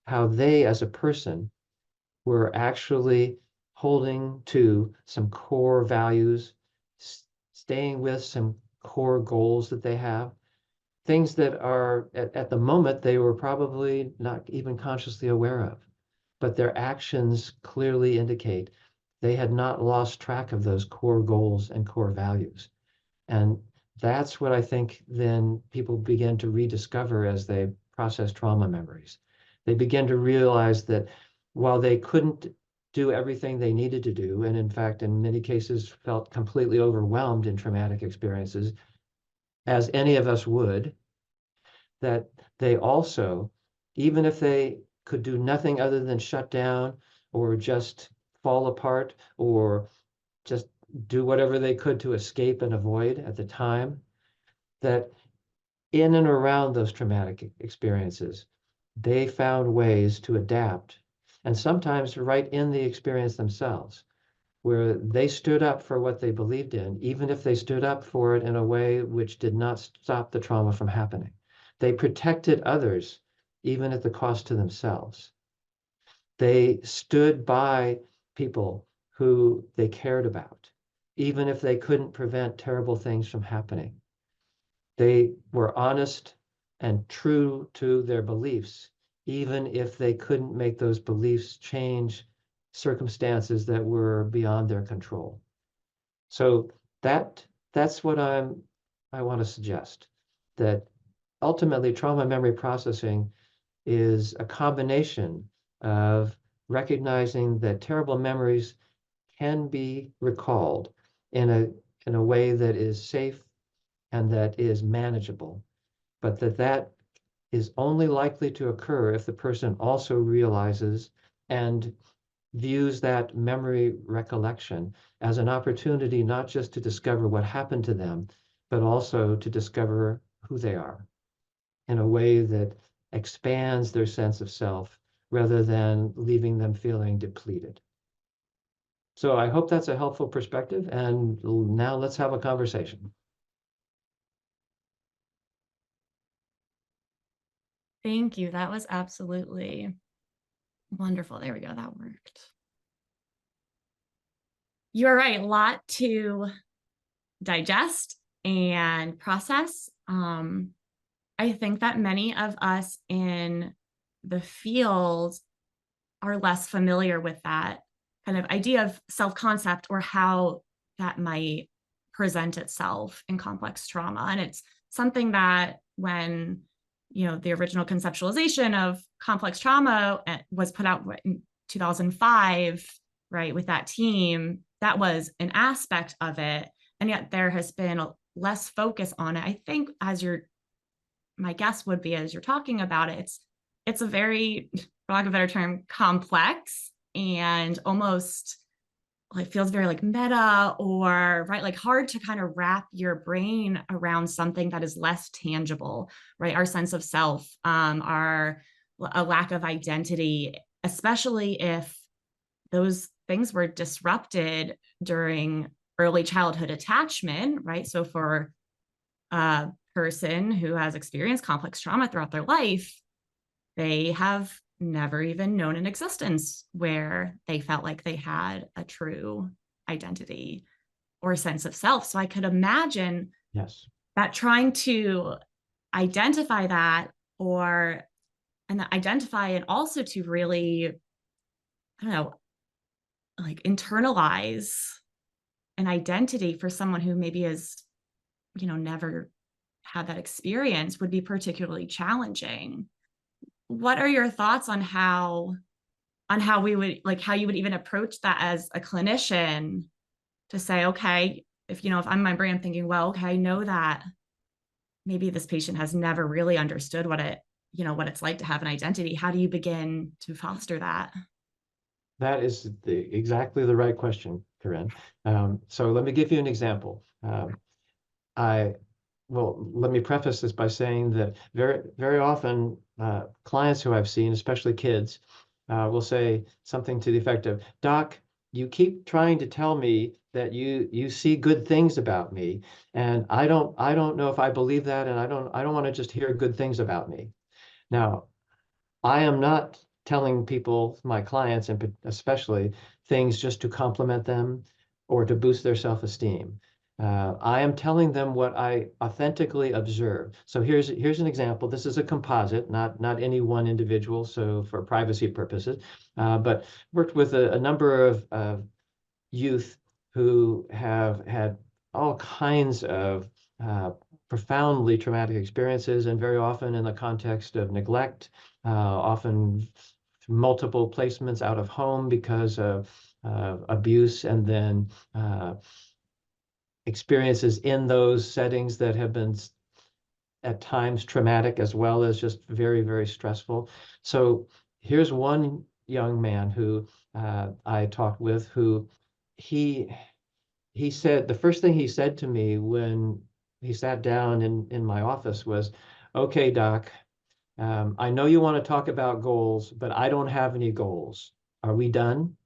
how they as a person were actually holding to some core values, staying with some core goals that they have, things that are at the moment they were probably not even consciously aware of, but their actions clearly indicate they had not lost track of those core goals and core values. And that's what I think then people begin to rediscover as they process trauma memories. They begin to realize that while they couldn't do everything they needed to do, and in fact, in many cases felt completely overwhelmed in traumatic experiences, as any of us would, that they also, even if they could do nothing other than shut down or just fall apart or just do whatever they could to escape and avoid at the time, that in and around those traumatic experiences, they found ways to adapt, and sometimes right in the experience themselves, where they stood up for what they believed in, even if they stood up for it in a way which did not stop the trauma from happening. They protected others, even at the cost to themselves. They stood by people who they cared about, even if they couldn't prevent terrible things from happening. They were honest and true to their beliefs, even if they couldn't make those beliefs change circumstances that were beyond their control. So that's what I want to suggest, that ultimately trauma memory processing is a combination of recognizing that terrible memories can be recalled in a way that is safe and that is manageable, but that is only likely to occur if the person also realizes and views that memory recollection as an opportunity not just to discover what happened to them, but also to discover who they are in a way that expands their sense of self rather than leaving them feeling depleted. So I hope that's a helpful perspective. And now let's have a conversation. Thank you. That was absolutely wonderful. There we go. That worked. You're right. A lot to digest and process. I think that many of us in the field are less familiar with that kind of idea of self-concept or how that might present itself in complex trauma. And it's something that when, the original conceptualization of complex trauma was put out in 2005, right, with that team, that was an aspect of it. And yet there has been less focus on it. I think my guess would be, as you're talking about it, it's a very, for lack of a better term, complex and almost like feels very like meta, or right, like hard to kind of wrap your brain around something that is less tangible, right? Our sense of self, our a lack of identity, especially if those things were disrupted during early childhood attachment, right? So for a person who has experienced complex trauma throughout their life, they have never even known an existence where they felt like they had a true identity or sense of self. So I could imagine Yes. that trying to identify that, or and identify, and also to really, I don't know, like internalize an identity for someone who maybe has, never had that experience, would be particularly challenging. What are your thoughts on how we would, like, how you would even approach that as a clinician, to say, okay, if I'm in my brain, I'm thinking, well, okay, I know that maybe this patient has never really understood what it's like to have an identity. How do you begin to foster that? That is exactly the right question, Corinne. So let me give you an example. I Well, let me preface this by saying that very, very often clients who I've seen, especially kids, will say something to the effect of, "Doc, you keep trying to tell me that you see good things about me, and I don't know if I believe that, and I don't want to just hear good things about me." Now, I am not telling people, my clients and especially, things just to compliment them or to boost their self-esteem. I am telling them what I authentically observe. So here's an example. This is a composite, not any one individual, so for privacy purposes, but worked with a number of youth who have had all kinds of profoundly traumatic experiences, and very often in the context of neglect, often multiple placements out of home because of abuse, and then experiences in those settings that have been at times traumatic as well as just very, very stressful. So here's one young man who I talked with, who he he said, the first thing he said to me when he sat down in my office was, "Okay, Doc, I know you want to talk about goals, but I don't have any goals. Are we done?"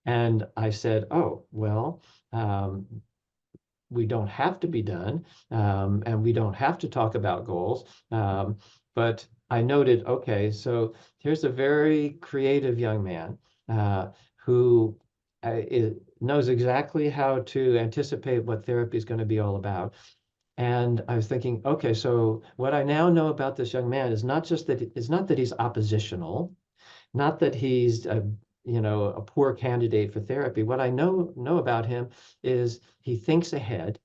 And I said, "Oh, well, um, we don't have to be done, and we don't have to talk about goals." But I noted, okay, so here's a very creative young man who knows exactly how to anticipate what therapy is going to be all about. And I was thinking, okay, so what I now know about this young man is not that he's oppositional, not that he's a poor candidate for therapy. What I know about him is he thinks ahead.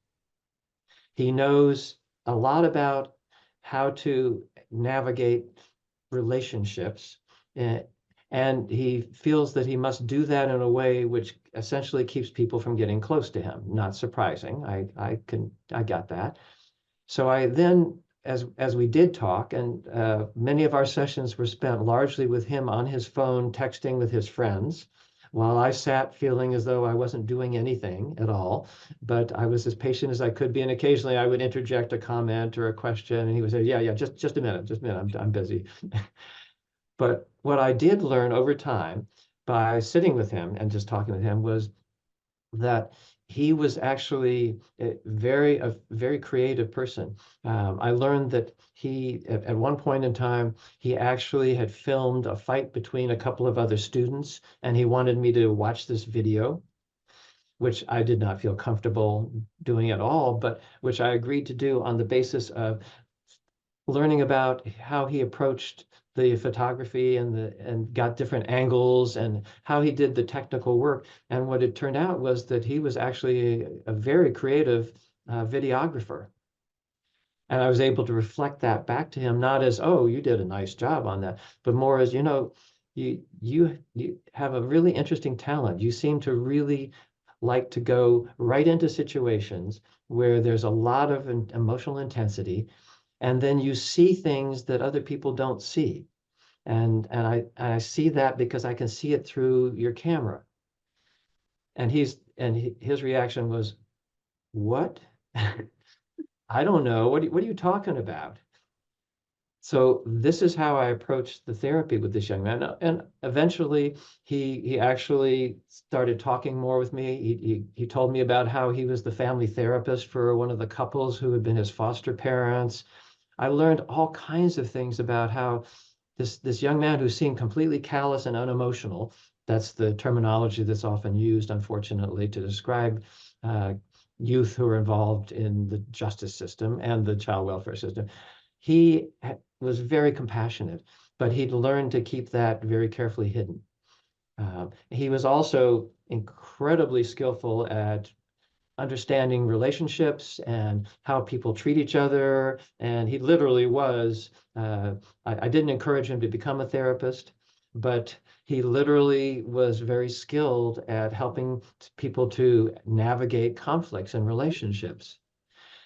He knows a lot about how to navigate relationships, eh, and he feels that he must do that in a way which essentially keeps people from getting close to him. Not surprising. I got that. So I then, as we did talk, and many of our sessions were spent largely with him on his phone, texting with his friends, while I sat feeling as though I wasn't doing anything at all, but I was as patient as I could be. And occasionally I would interject a comment or a question, and he would say, "Yeah, yeah, just a minute, just a minute, I'm busy." But what I did learn over time by sitting with him and just talking with him was that he was actually a very creative person. I learned that he, at one point in time, he actually had filmed a fight between a couple of other students, and he wanted me to watch this video, which I did not feel comfortable doing at all, but which I agreed to do on the basis of learning about how he approached the photography and got different angles and how he did the technical work. And what it turned out was that he was actually a very creative videographer. And I was able to reflect that back to him, not as, oh, you did a nice job on that, but more as, you have a really interesting talent. You seem to really like to go right into situations where there's a lot of emotional intensity, and then you see things that other people don't see. And I see that because I can see it through your camera. His reaction was, what? I don't know. What are you talking about? So this is how I approached the therapy with this young man. And eventually he actually started talking more with me. He told me about how he was the family therapist for one of the couples who had been his foster parents. I learned all kinds of things about how this young man who seemed completely callous and unemotional, that's the terminology that's often used, unfortunately, to describe uh, youth who are involved in the justice system and the child welfare system. He was very compassionate, but he'd learned to keep that very carefully hidden. He was also incredibly skillful at understanding relationships and how people treat each other. And he literally was, I didn't encourage him to become a therapist, but he literally was very skilled at helping people to navigate conflicts and relationships.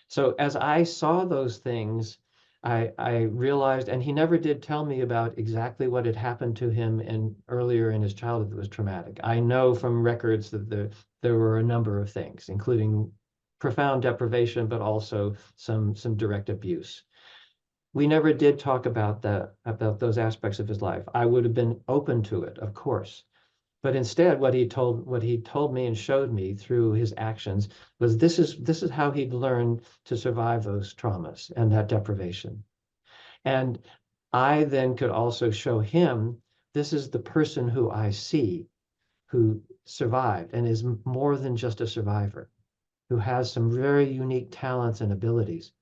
So as I saw those things, I realized, and he never did tell me about exactly what had happened to him earlier in his childhood that was traumatic. I know from records that there were a number of things, including profound deprivation, but also some direct abuse. We never did talk about those aspects of his life. I would have been open to it, of course. But instead, what he told me and showed me through his actions was this is how he'd learned to survive those traumas and that deprivation. And I then could also show him this is the person who I see who survived and is more than just a survivor, who has some very unique talents and abilities.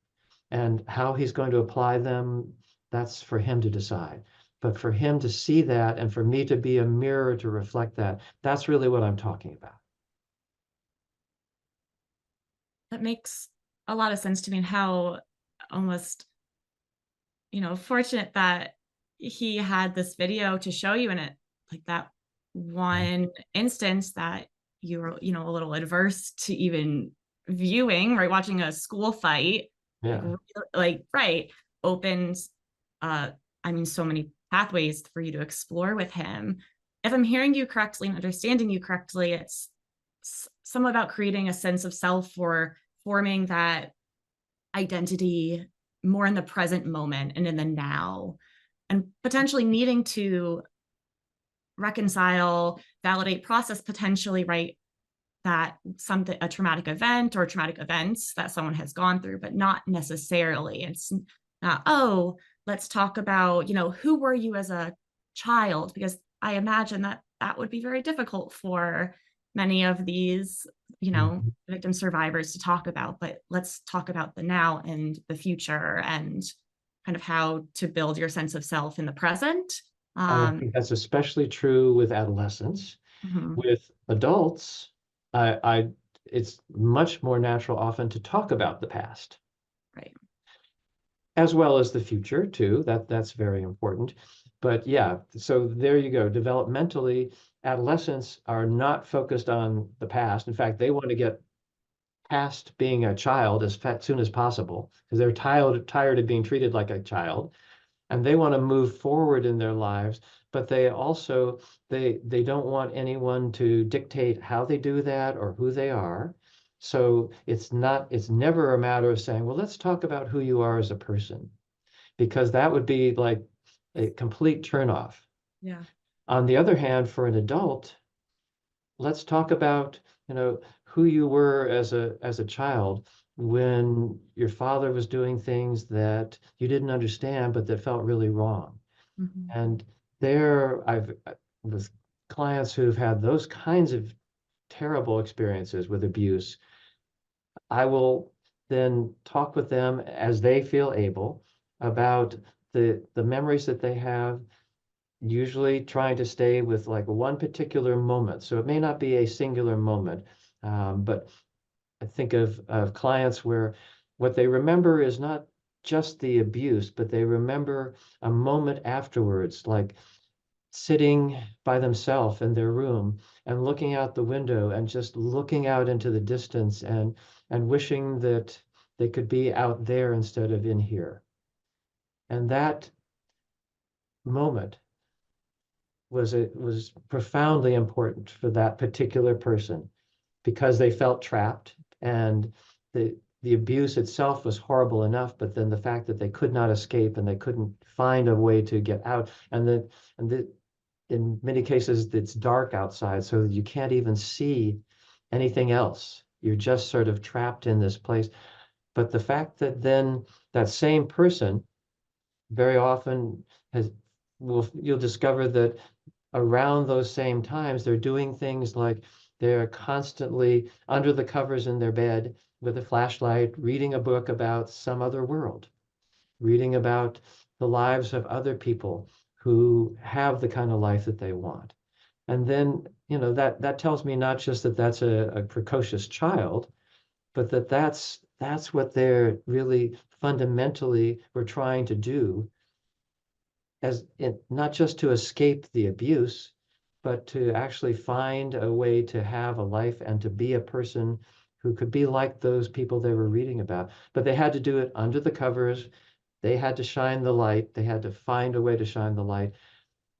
And how he's going to apply them, that's for him to decide. But for him to see that and for me to be a mirror to reflect that, that's really what I'm talking about. That makes a lot of sense to me, and how almost, fortunate that he had this video to show you in it, like that one instance that you were, a little adverse to even viewing, right? Watching a school fight, like, Yeah. like, right, opens, so many pathways for you to explore with him. If I'm hearing you correctly and understanding you correctly, it's some about creating a sense of self, or forming that identity more in the present moment and in the now, and potentially needing to reconcile, validate, process, potentially, right, that something, a traumatic event or traumatic events that someone has gone through, but not necessarily. It's not, oh, let's talk about, who were you as a child? Because I imagine that that would be very difficult for many of these, Mhm. victim survivors to talk about. But let's talk about the now and the future, and kind of how to build your sense of self in the present. I Um, think that's especially true with adolescents. mhm, With adults, it's much more natural often to talk about the past right. as well as the future too. That's very important. But yeah, so there you go. Developmentally, adolescents are not focused on the past. In fact, they want to get past being a child as soon as possible because they're tired of being treated like a child, and they want to move forward in their lives. But they also they don't want anyone to dictate how they do that or who they are. So it's never a matter of saying, well, let's talk about who you are as a person, because that would be like a complete turnoff. Yeah. On the other hand, for an adult, let's talk about, who you were as a child when your father was doing things that you didn't understand, but that felt really wrong. Mhm. And I've with clients who've had those kinds of terrible experiences with abuse, I will then talk with them as they feel able about the memories that they have, usually trying to stay with like one particular moment. So it may not be a singular moment, but I think of clients where what they remember is not just the abuse, but they remember a moment afterwards, like sitting by themselves in their room and looking out the window and just looking out into the distance and wishing that they could be out there instead of in here. And that moment was profoundly important for that particular person because they felt trapped, and the abuse itself was horrible enough, but then the fact that they could not escape and they couldn't find a way to get out, and in many cases it's dark outside, so you can't even see anything else. You're just sort of trapped in this place. But the fact that then that same person very often has you'll discover that around those same times, they're doing things like they're constantly under the covers in their bed with a flashlight, reading a book about some other world, reading about the lives of other people who have the kind of life that they want. And then, that tells me not just that that's a precocious child, but that's what they're really fundamentally were trying to do, not just to escape the abuse, but to actually find a way to have a life and to be a person who could be like those people they were reading about. But they had to do it under the covers. They had to shine the light. They had to find a way to shine the light.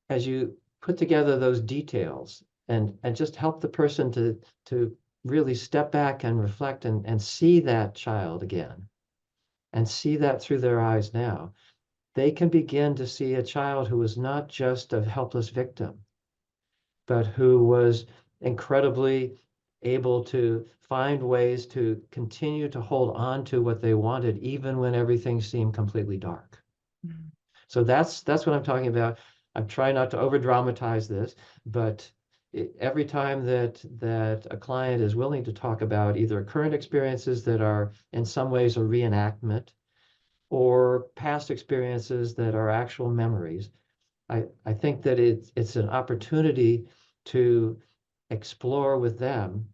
As you put together those details and just help the person to really step back and reflect and see that child again and see that through their eyes now, they can begin to see a child who was not just a helpless victim, but who was incredibly able to find ways to continue to hold on to what they wanted, even when everything seemed completely dark. Mm-hmm. So that's what I'm talking about. I'm trying not to over dramatize this, but every time that a client is willing to talk about either current experiences that are in some ways a reenactment or past experiences that are actual memories, I think that it's an opportunity to explore with them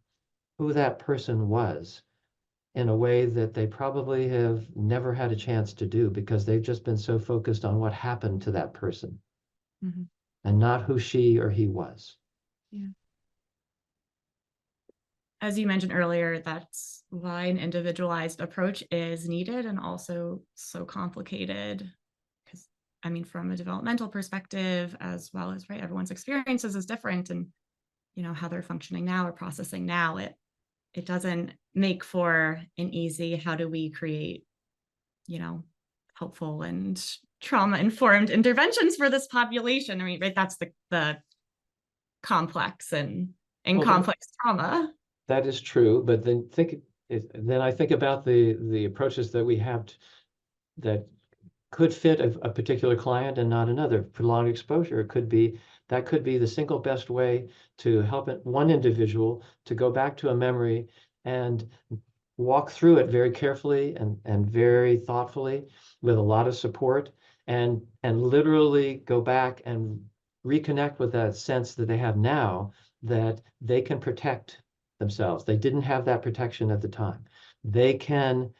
who that person was in a way that they probably have never had a chance to do because they've just been so focused on what happened to that person. Mm-hmm. And not who she or he was. Yeah. As you mentioned earlier, that's why an individualized approach is needed and also so complicated. Because, I mean, from a developmental perspective, as well as, right, everyone's experiences is different, and, how they're functioning now or processing now, it doesn't make for an easy, how do we create, helpful and trauma-informed interventions for this population. I mean, right, that's the complex and complex trauma. That is true, but then I think about the approaches that we have that could fit a particular client and not another. Prolonged exposure could be the single best way to help one individual to go back to a memory and walk through it very carefully and very thoughtfully with a lot of support and literally go back and reconnect with that sense that they have now that they can protect themselves. They didn't have that protection at the time. They can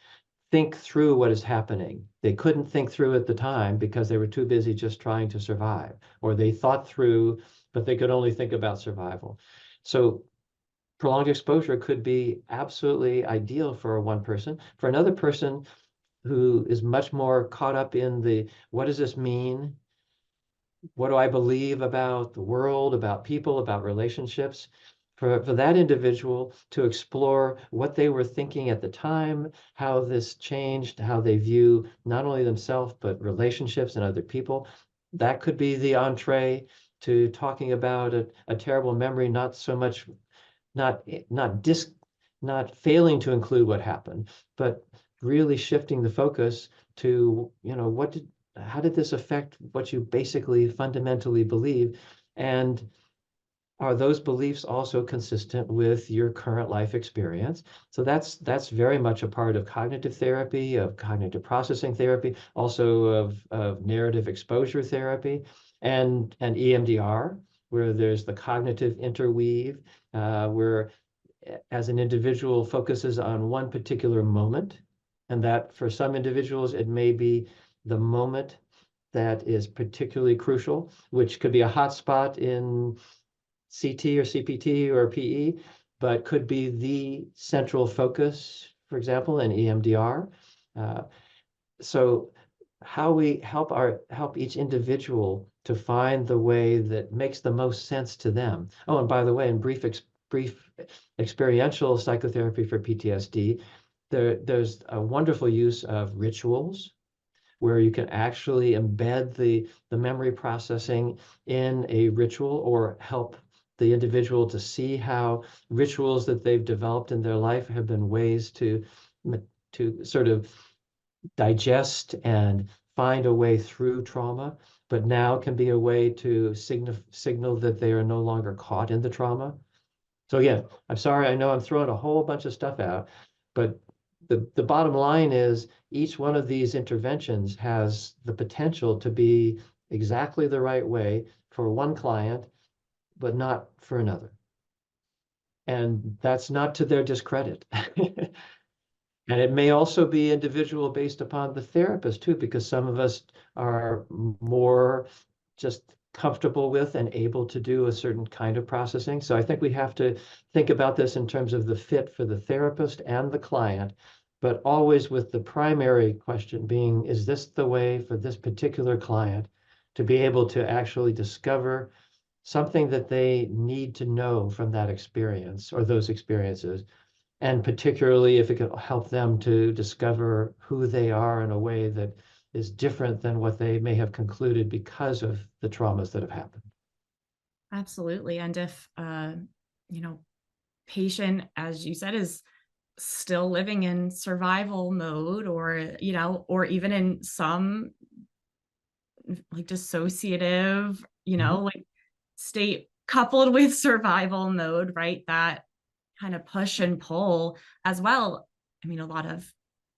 think through what is happening. They couldn't think through at the time because they were too busy just trying to survive, or they thought through, but they could only think about survival. So prolonged exposure could be absolutely ideal for one person. For another person who is much more caught up in what does this mean? What do I believe about the world, about people, about relationships? For that individual to explore what they were thinking at the time, how this changed, how they view not only themselves, but relationships and other people. That could be the entree to talking about a terrible memory, not so much, not failing to include what happened, but really shifting the focus to, how did this affect what you basically fundamentally believe? And are those beliefs also consistent with your current life experience? So that's very much a part of cognitive therapy, of cognitive processing therapy, also of narrative exposure therapy, and EMDR, where there's the cognitive interweave, where as an individual focuses on one particular moment, and that for some individuals, it may be the moment that is particularly crucial, which could be a hotspot in CT or CPT or PE, but could be the central focus, for example, in EMDR. So how we help each individual to find the way that makes the most sense to them. Oh, and by the way, in brief experiential psychotherapy for PTSD, there's a wonderful use of rituals where you can actually embed the memory processing in a ritual or help the individual to see how rituals that they've developed in their life have been ways to sort of digest and find a way through trauma, but now can be a way to signal that they are no longer caught in the trauma. So again, I'm sorry, I know I'm throwing a whole bunch of stuff out, but the bottom line is each one of these interventions has the potential to be exactly the right way for one client, but not for another. And that's not to their discredit. And it may also be individual based upon the therapist too, because some of us are more just comfortable with and able to do a certain kind of processing. So I think we have to think about this in terms of the fit for the therapist and the client, but always with the primary question being, is this the way for this particular client to be able to actually discover something that they need to know from that experience or those experiences? And particularly if it could help them to discover who they are in a way that is different than what they may have concluded because of the traumas that have happened. Absolutely. And if, you know, patient, as you said, is still living in survival mode, or, you know, or even in some like dissociative, you know, like state coupled with survival mode, right? That kind of push and pull as well. I mean, a lot of,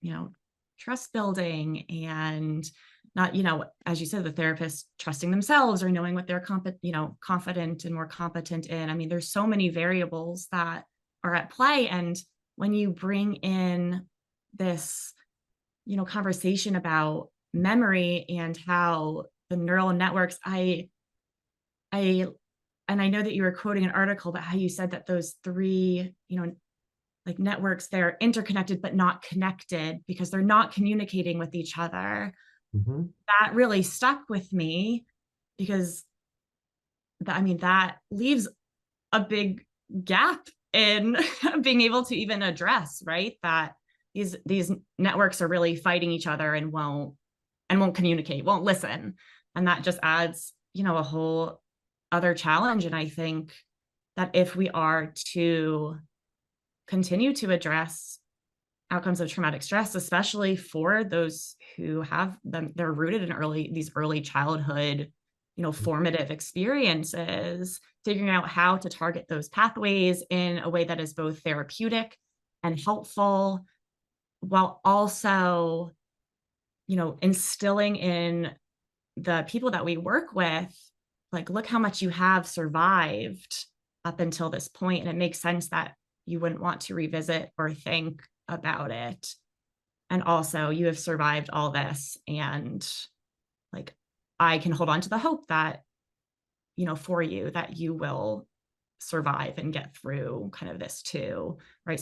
you know, trust building and not, you know, as you said, the therapist trusting themselves or knowing what they're confident and more competent in. I mean, there's so many variables that are at play. And when you bring in this, you know, conversation about memory and how the neural networks, and I know that you were quoting an article about how you said that those three, you know, like networks, they're interconnected but not connected because they're not communicating with each other. Mm-hmm. That really stuck with me because I mean, that leaves a big gap in being able to even address, right? That these networks are really fighting each other and won't communicate, won't listen. And that just adds, you know, a whole other challenge. And I think that if we are to continue to address outcomes of traumatic stress, especially for those who have them, they're rooted in these early childhood, you know, formative experiences, figuring out how to target those pathways in a way that is both therapeutic and helpful, while also, you know, instilling in the people that we work with, like, look how much you have survived up until this point, and it makes sense that you wouldn't want to revisit or think about it. And also, you have survived all this, and like, I can hold on to the hope that, you know, for you, that you will survive and get through kind of this too, right?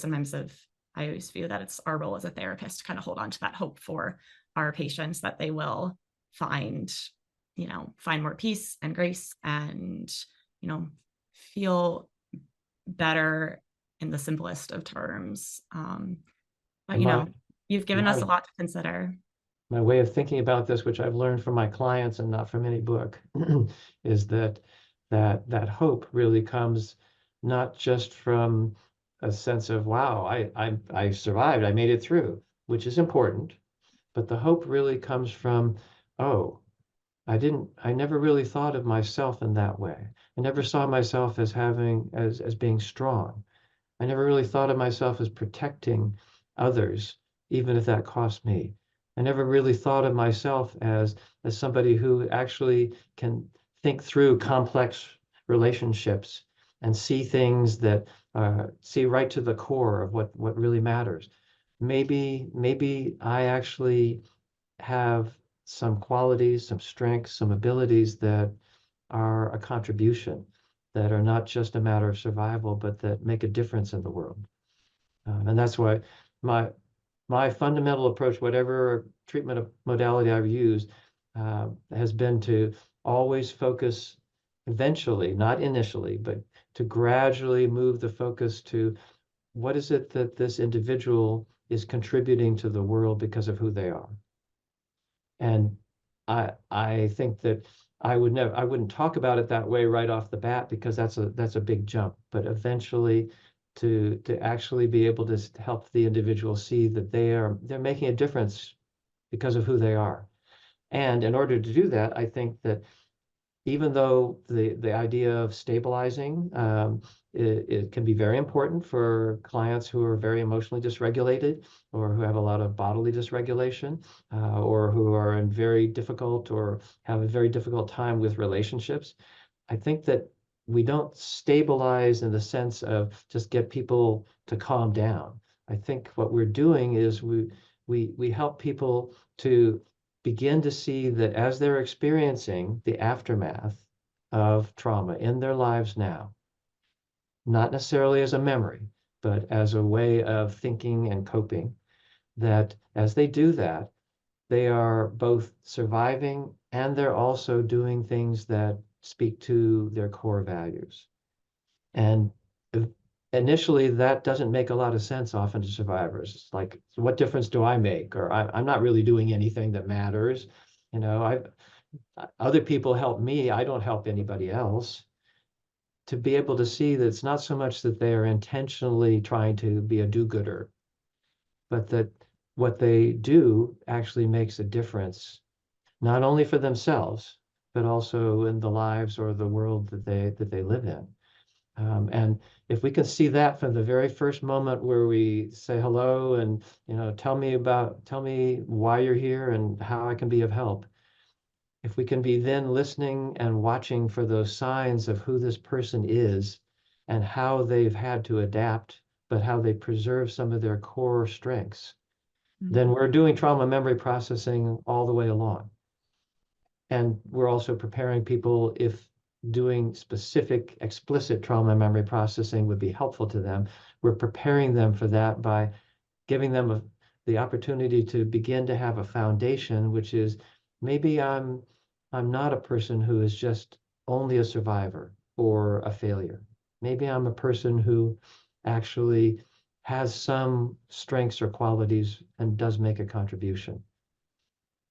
I always feel that it's our role as a therapist to kind of hold on to that hope for our patients that they will find, you know, find more peace and grace and, you know, feel better in the simplest of terms. But, you know, you've given us a lot to consider. My way of thinking about this, which I've learned from my clients and not from any book, is that hope really comes not just from a sense of, wow, I survived, I made it through, which is important, but the hope really comes from, oh, I never really thought of myself in that way. I never saw myself as as being strong. I never really thought of myself as protecting others, even if that cost me. I never really thought of myself as somebody who actually can think through complex relationships and see things that see right to the core of what really matters. Maybe I actually have some qualities, some strengths, some abilities that are a contribution, that are not just a matter of survival, but that make a difference in the world. And that's why my my fundamental approach, whatever treatment modality I've used, has been to always focus eventually, not initially, but to gradually move the focus to what is it that this individual is contributing to the world because of who they are. And I think that I wouldn't talk about it that way right off the bat because that's a big jump. But eventually to actually be able to help the individual see that they're making a difference because of who they are. And in order to do that, I think that even though the idea of stabilizing it can be very important for clients who are very emotionally dysregulated or who have a lot of bodily dysregulation or who are in very difficult or have a very difficult time with relationships. I think that we don't stabilize in the sense of just get people to calm down. I think what we're doing is we help people to begin to see that as they're experiencing the aftermath of trauma in their lives now, not necessarily as a memory, but as a way of thinking and coping, that as they do that, they are both surviving and they're also doing things that speak to their core values. And initially, that doesn't make a lot of sense often to survivors. It's like, so what difference do I make? Or I'm not really doing anything that matters. You know, other people help me. I don't help anybody else. To be able to see that it's not so much that they are intentionally trying to be a do-gooder, but that what they do actually makes a difference, not only for themselves, but also in the lives or the world that they live in. And if we can see that from the very first moment where we say hello and, tell me why you're here and how I can be of help. If we can be then listening and watching for those signs of who this person is and how they've had to adapt, but how they preserve some of their core strengths, then we're doing trauma memory processing all the way along. And we're also preparing people if doing specific explicit trauma memory processing would be helpful to them. We're preparing them for that by giving them the opportunity to begin to have a foundation, which is maybe I'm not a person who is just only a survivor or a failure. Maybe I'm a person who actually has some strengths or qualities and does make a contribution.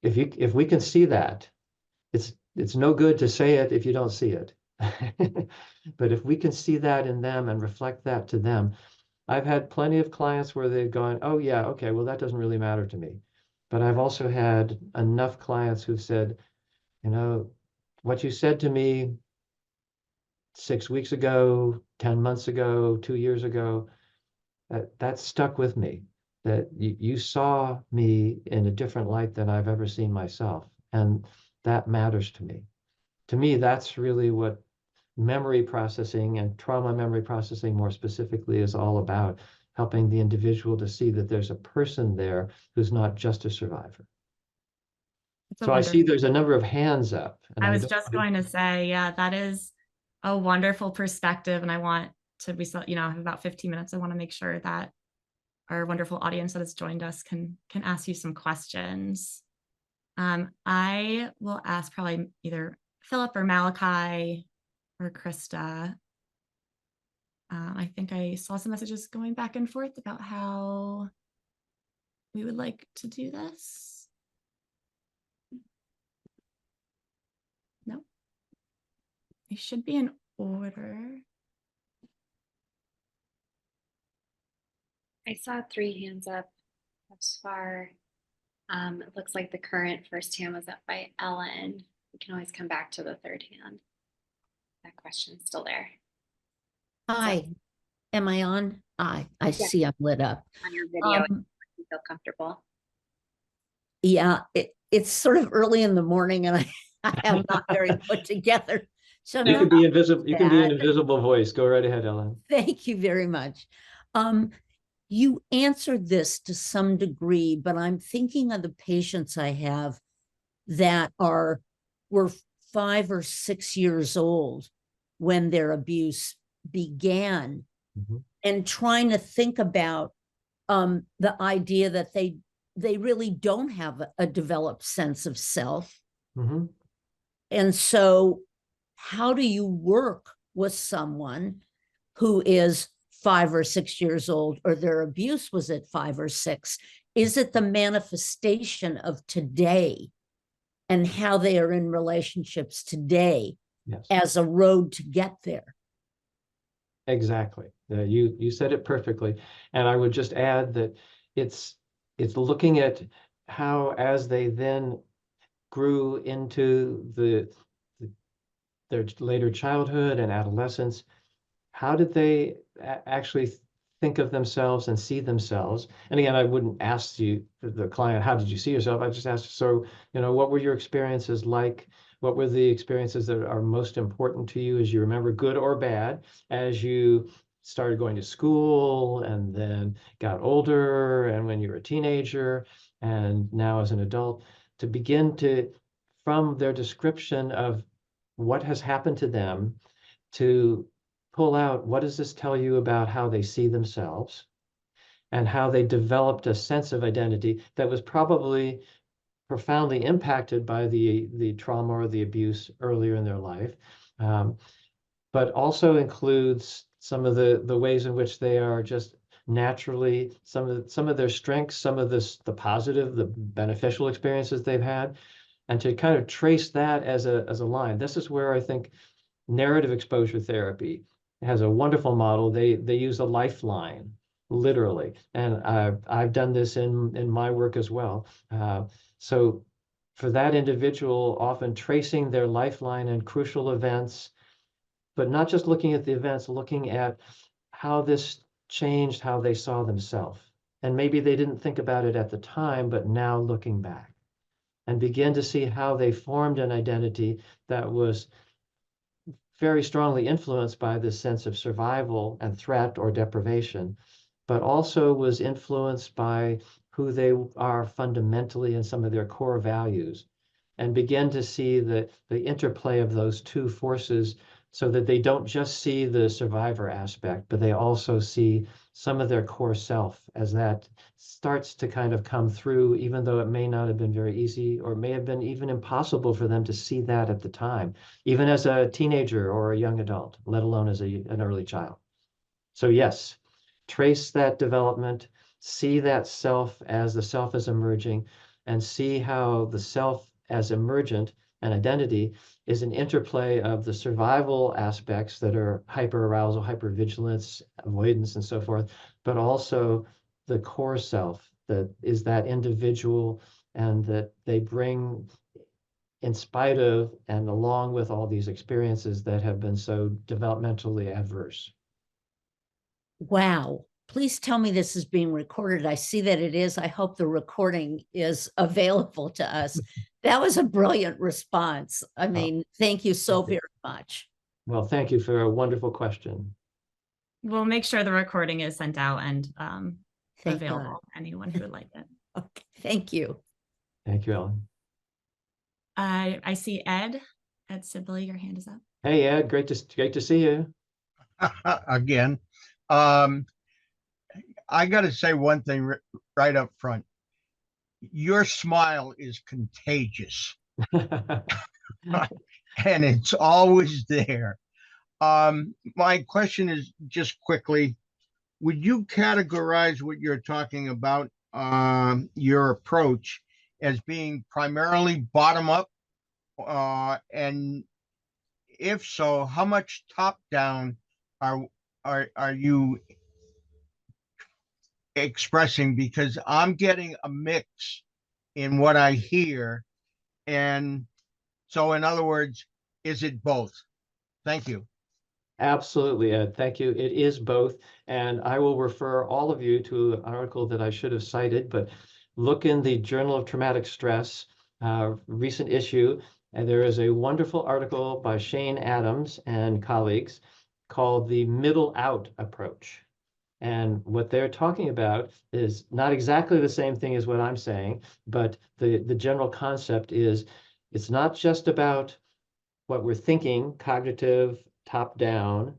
If we can see that, it's no good to say it if you don't see it. But if we can see that in them and reflect that to them, I've had plenty of clients where they've gone, oh yeah, okay, well, that doesn't really matter to me. But I've also had enough clients who've said, what you said to me 6 weeks ago, 10 months ago, 2 years ago, that stuck with me. That you saw me in a different light than I've ever seen myself. And that matters to me. To me, that's really what memory processing and trauma memory processing more specifically is all about, helping the individual to see that there's a person there who's not just a survivor. It's a So I see wonderful. there's a number of hands up, and I I was don't just going to say, yeah, that is a wonderful perspective. And I want to, have about 15 minutes. I want to make sure that our wonderful audience that has joined us can ask you some questions. I will ask probably either Philip or Malachi or Krista. I think I saw some messages going back and forth about how we would like to do this. No, they should be in order. I saw 3 hands up thus far. It looks like the current first hand was up by Ellen. We can always come back to the third hand. That question's still there. Hi, am I on? I Yeah. see I'm lit up. On your video, if Um, you feel comfortable. yeah, it's sort of early in the morning and I am not very put together. So You no, can be invisible. You can be an bad. invisible voice. Go right ahead, Ellen. Thank you very much. You answered this to some degree, but I'm thinking of the patients I have that were 5 or 6 years old when their abuse began, Mhm. and trying to think about the idea that they really don't have a developed sense of self. Mhm. And so how do you work with someone who is 5 or 6 years old, or their abuse was at 5 or 6? Is it the manifestation of today and how they are in relationships today Yes. as a road to get there? Exactly. You said it perfectly. And I would just add that it's looking at how, as they then grew into their later childhood and adolescence, how did they actually think of themselves and see themselves? And again, I wouldn't ask the client, how did you see yourself? I just asked, so, what were your experiences like? What were the experiences that are most important to you as you remember, good or bad, as you started going to school and then got older, and when you were a teenager and now as an adult, to begin to, from their description of what has happened to them, to pull out, what does this tell you about how they see themselves and how they developed a sense of identity that was probably profoundly impacted by the trauma or the abuse earlier in their life, but also includes some of the ways in which they are just naturally, some of their strengths, some of the positive, the beneficial experiences they've had, and to kind of trace that as a line. This is where I think narrative exposure therapy has a wonderful model. They use a lifeline, literally, and I've done this in my work as well. So for that individual, often tracing their lifeline and crucial events, but not just looking at the events, looking at how this changed how they saw themselves. And maybe they didn't think about it at the time, but now looking back, and begin to see how they formed an identity that was very strongly influenced by this sense of survival and threat or deprivation, but also was influenced by who they are fundamentally and some of their core values, and begin to see the interplay of those two forces, so that they don't just see the survivor aspect, but they also see some of their core self, as that starts to kind of come through, even though it may not have been very easy, or may have been even impossible for them to see that at the time, even as a teenager or a young adult, let alone as an early child. So yes, trace that development, see that self as the self is emerging, and see how the self as emergent and identity is an interplay of the survival aspects that are hyperarousal, hypervigilance, avoidance, and so forth, but also the core self that is that individual, and that they bring in spite of and along with all these experiences that have been so developmentally adverse. Wow. Please tell me this is being recorded. I see that it is. I hope the recording is available to us. That was a brilliant response. I mean, thank you so Thank you. very much. Well, thank you for a wonderful question. We'll make sure the recording is sent out and Thank available to anyone who would like it. God. Okay, thank you. Thank you, Ellen. I see Ed. Ed Sibley, your hand is up. Hey, Ed, great to see you. Again. I got to say one thing right up front. Your smile is contagious and it's always there. My question is just quickly, would you categorize what you're talking about, your approach, as being primarily bottom up? And if so, how much top down are you expressing? Because I'm getting a mix in what I hear, and So in other words, is it both? Thank you. Absolutely, Ed. Thank you. It is both. And I will refer all of you to an article that I should have cited, but look in the Journal of Traumatic Stress, recent issue, and there is a wonderful article by Shane Adams and colleagues called the Middle Out Approach. And what they're talking about is not exactly the same thing as what I'm saying, but the general concept is it's not just about what we're thinking, cognitive, top down.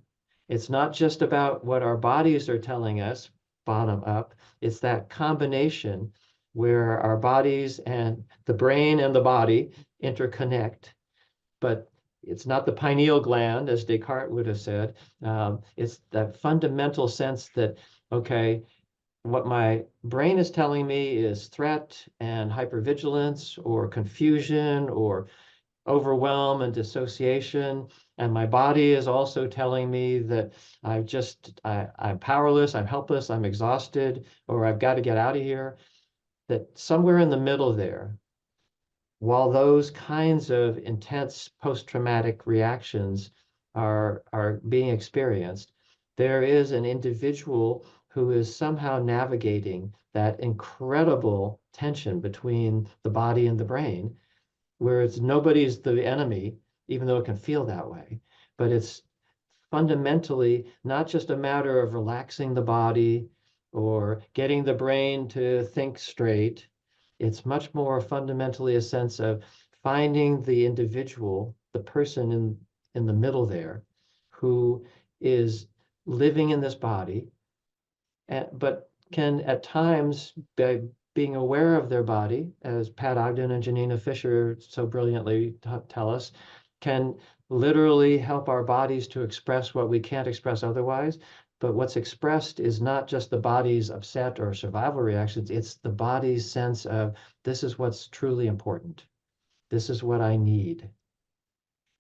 It's not just about what our bodies are telling us, bottom up. It's that combination where our bodies and the brain and the body interconnect, but it's not the pineal gland, as Descartes would have said. It's that fundamental sense that, okay, what my brain is telling me is threat and hypervigilance or confusion or overwhelm and dissociation. And my body is also telling me that I'm powerless, I'm helpless, I'm exhausted, or I've got to get out of here. That somewhere in the middle there, while those kinds of intense post-traumatic reactions are being experienced, there is an individual who is somehow navigating that incredible tension between the body and the brain, where it's nobody's the enemy, even though it can feel that way. But it's fundamentally not just a matter of relaxing the body or getting the brain to think straight. It's much more fundamentally a sense of finding the individual, the person in the middle there, who is living in this body, but can at times, by being aware of their body, as Pat Ogden and Janina Fisher so brilliantly tell us, can literally help our bodies to express what we can't express otherwise. But what's expressed is not just the body's upset or survival reactions, it's the body's sense of this is what's truly important. This is what I need.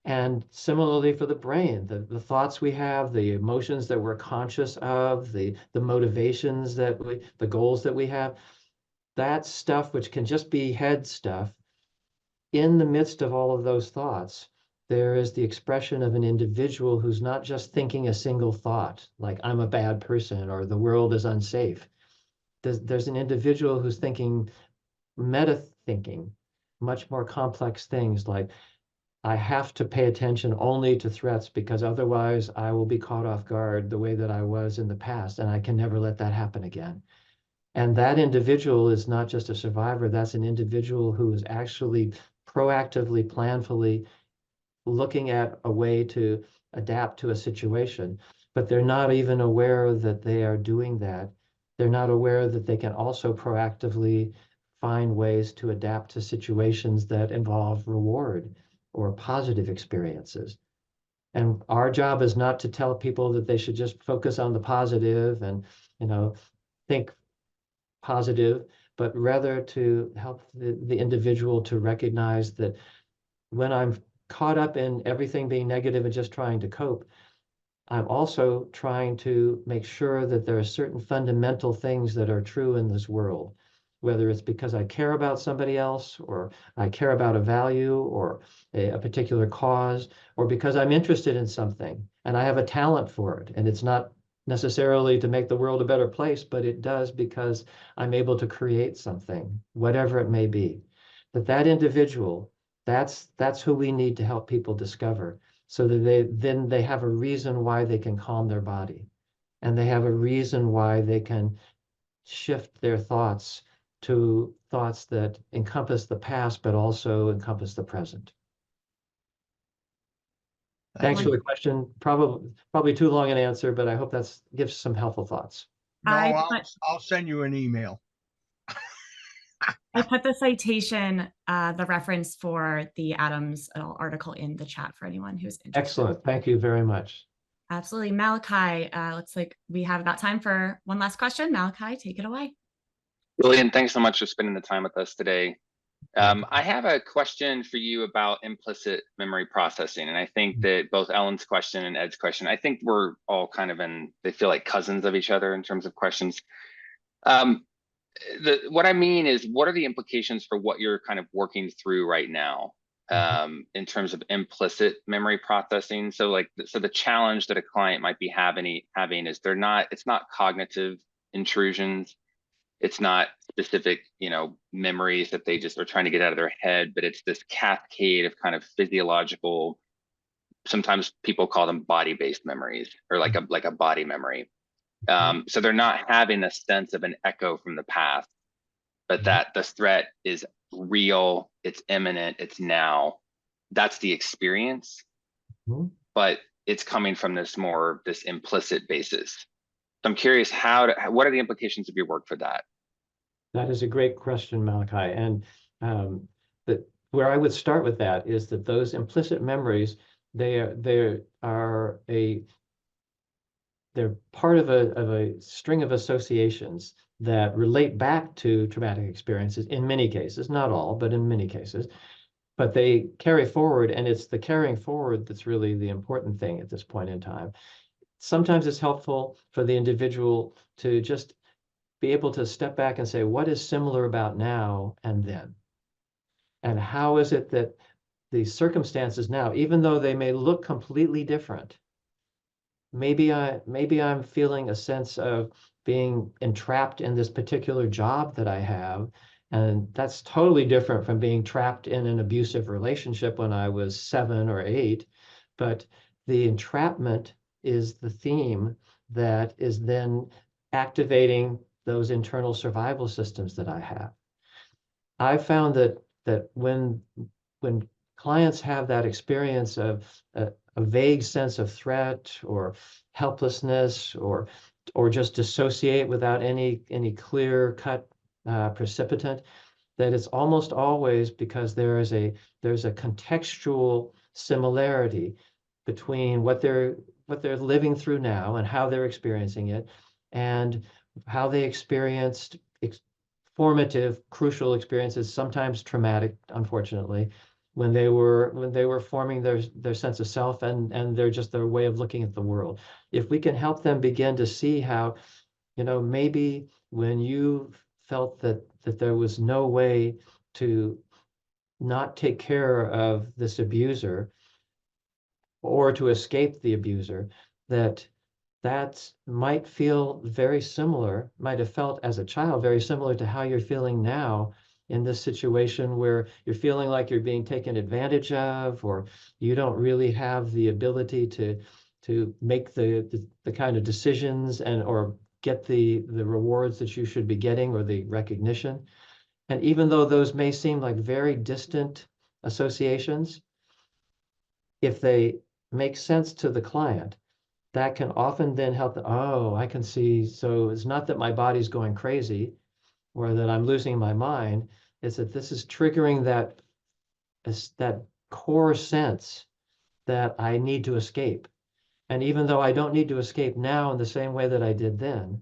And similarly for the brain, the thoughts we have, the emotions that we're conscious of, the motivations the goals that we have, that stuff, which can just be head stuff, in the midst of all of those thoughts, there is the expression of an individual who's not just thinking a single thought, like I'm a bad person or the world is unsafe. There's an individual who's thinking meta thinking, much more complex things like, I have to pay attention only to threats because otherwise I will be caught off guard the way that I was in the past, and I can never let that happen again. And that individual is not just a survivor, that's an individual who is actually proactively, planfully looking at a way to adapt to a situation, but they're not even aware that they are doing that. They're not aware that they can also proactively find ways to adapt to situations that involve reward or positive experiences. And our job is not to tell people that they should just focus on the positive and, think positive, but rather to help the individual to recognize that when I'm caught up in everything being negative and just trying to cope, I'm also trying to make sure that there are certain fundamental things that are true in this world, whether it's because I care about somebody else, or I care about a value or a particular cause, or because I'm interested in something and I have a talent for it. And it's not necessarily to make the world a better place, but it does because I'm able to create something, whatever it may be. That individual, that's who we need to help people discover, so that they have a reason why they can calm their body, and they have a reason why they can shift their thoughts to thoughts that encompass the past, but also encompass the present. Thanks for the question. Probably too long an answer, but I hope that gives some helpful thoughts. No, I I'll send you an email. I put the citation, the reference for the Adams article in the chat for anyone who's interested. Excellent. Thank you very much. Absolutely. Malachi, looks like we have about time for one last question. Malachi, take it away. Lillian, thanks so much for spending the time with us today. I have a question for you about implicit memory processing. And I think that both Ellen's question and Ed's question, I think we're all kind of they feel like cousins of each other in terms of questions. What I mean is, what are the implications for what you're kind of working through right now? in terms of implicit memory processing. So like, so the challenge that a client might be having is it's not cognitive intrusions. It's not specific, memories that they just are trying to get out of their head, but it's this cascade of kind of physiological, sometimes people call them body-based memories, or like a body memory. So they're not having a sense of an echo from the past, but that the threat is real, it's imminent, it's now. That's the experience, but it's coming from this implicit basis. So I'm curious, what are the implications of your work for that? That is a great question, Malachi. And where I would start with that is that those implicit memories, they're part of a string of associations that relate back to traumatic experiences in many cases, not all, but in many cases. But they carry forward, and it's the carrying forward that's really the important thing at this point in time. Sometimes it's helpful for the individual to just be able to step back and say, what is similar about now and then? And how is it that the circumstances now, even though they may look completely different, maybe I'm feeling a sense of being entrapped in this particular job that I have, and that's totally different from being trapped in an abusive relationship when I was 7 or 8. But the entrapment is the theme that is then activating those internal survival systems that I have. I found that when clients have that experience of a vague sense of threat or helplessness, or just dissociate without any clear-cut precipitant, that it's almost always because there's a contextual similarity between what they're living through now and how they're experiencing it, and how they experienced formative, crucial experiences, sometimes traumatic, unfortunately, when they were forming their sense of self and their way of looking at the world. If we can help them begin to see how, maybe when you felt that there was no way to not take care of this abuser or to escape the abuser, that might feel very similar, might have felt as a child very similar to how you're feeling now in this situation, where you're feeling like you're being taken advantage of, or you don't really have the ability to make the kind of decisions or get the rewards that you should be getting, or the recognition. And even though those may seem like very distant associations, if they make sense to the client, that can often then help them, oh, I can see, so it's not that my body's going crazy or that I'm losing my mind, it's that this is triggering that core sense that I need to escape. And even though I don't need to escape now in the same way that I did then,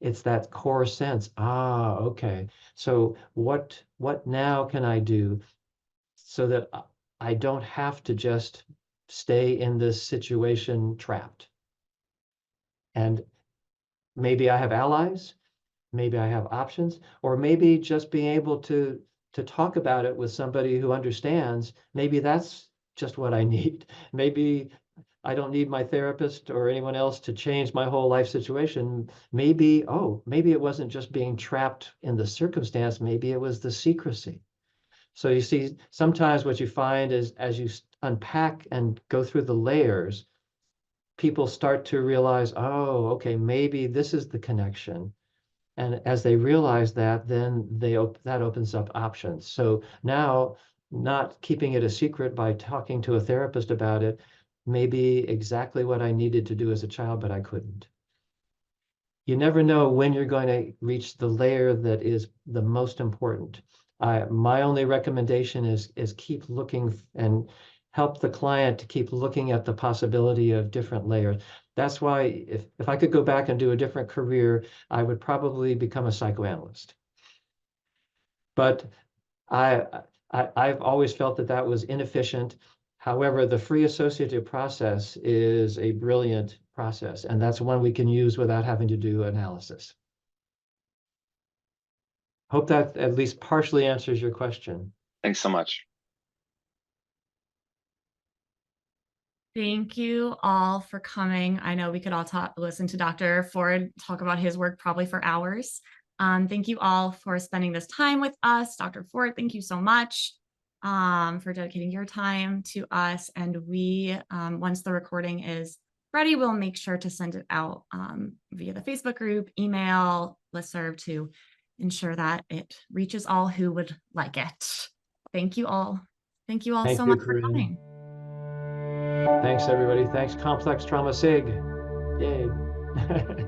it's that core sense, okay, so what now can I do so that I don't have to just stay in this situation trapped? And maybe I have allies, maybe I have options, or maybe just being able to talk about it with somebody who understands, maybe that's just what I need. Maybe I don't need my therapist or anyone else to change my whole life situation. Maybe it wasn't just being trapped in the circumstance, maybe it was the secrecy. So you see, sometimes what you find is, as you unpack and go through the layers, people start to realize, okay, maybe this is the connection. And as they realize that, then that opens up options. So now, not keeping it a secret by talking to a therapist about it may be exactly what I needed to do as a child, but I couldn't. You never know when you're going to reach the layer that is the most important. My only recommendation is keep looking and help the client to keep looking at the possibility of different layers. That's why if I could go back and do a different career, I would probably become a psychoanalyst. But I've always felt that was inefficient. However, the free associative process is a brilliant process, and that's one we can use without having to do analysis. Hope that at least partially answers your question. Thanks so much. Thank you all for coming. I know we could all listen to Dr. Ford talk about his work probably for hours. Thank you all for spending this time with us. Dr. Ford, thank you so much for dedicating your time to us. And we, once the recording is ready, we'll make sure to send it out via the Facebook group, email, listserv to ensure that it reaches all who would like it. Thank you all. Thank you all Thank so you, much for Corinne. coming. Thanks, everybody. Thanks, Complex Trauma SIG. Yay.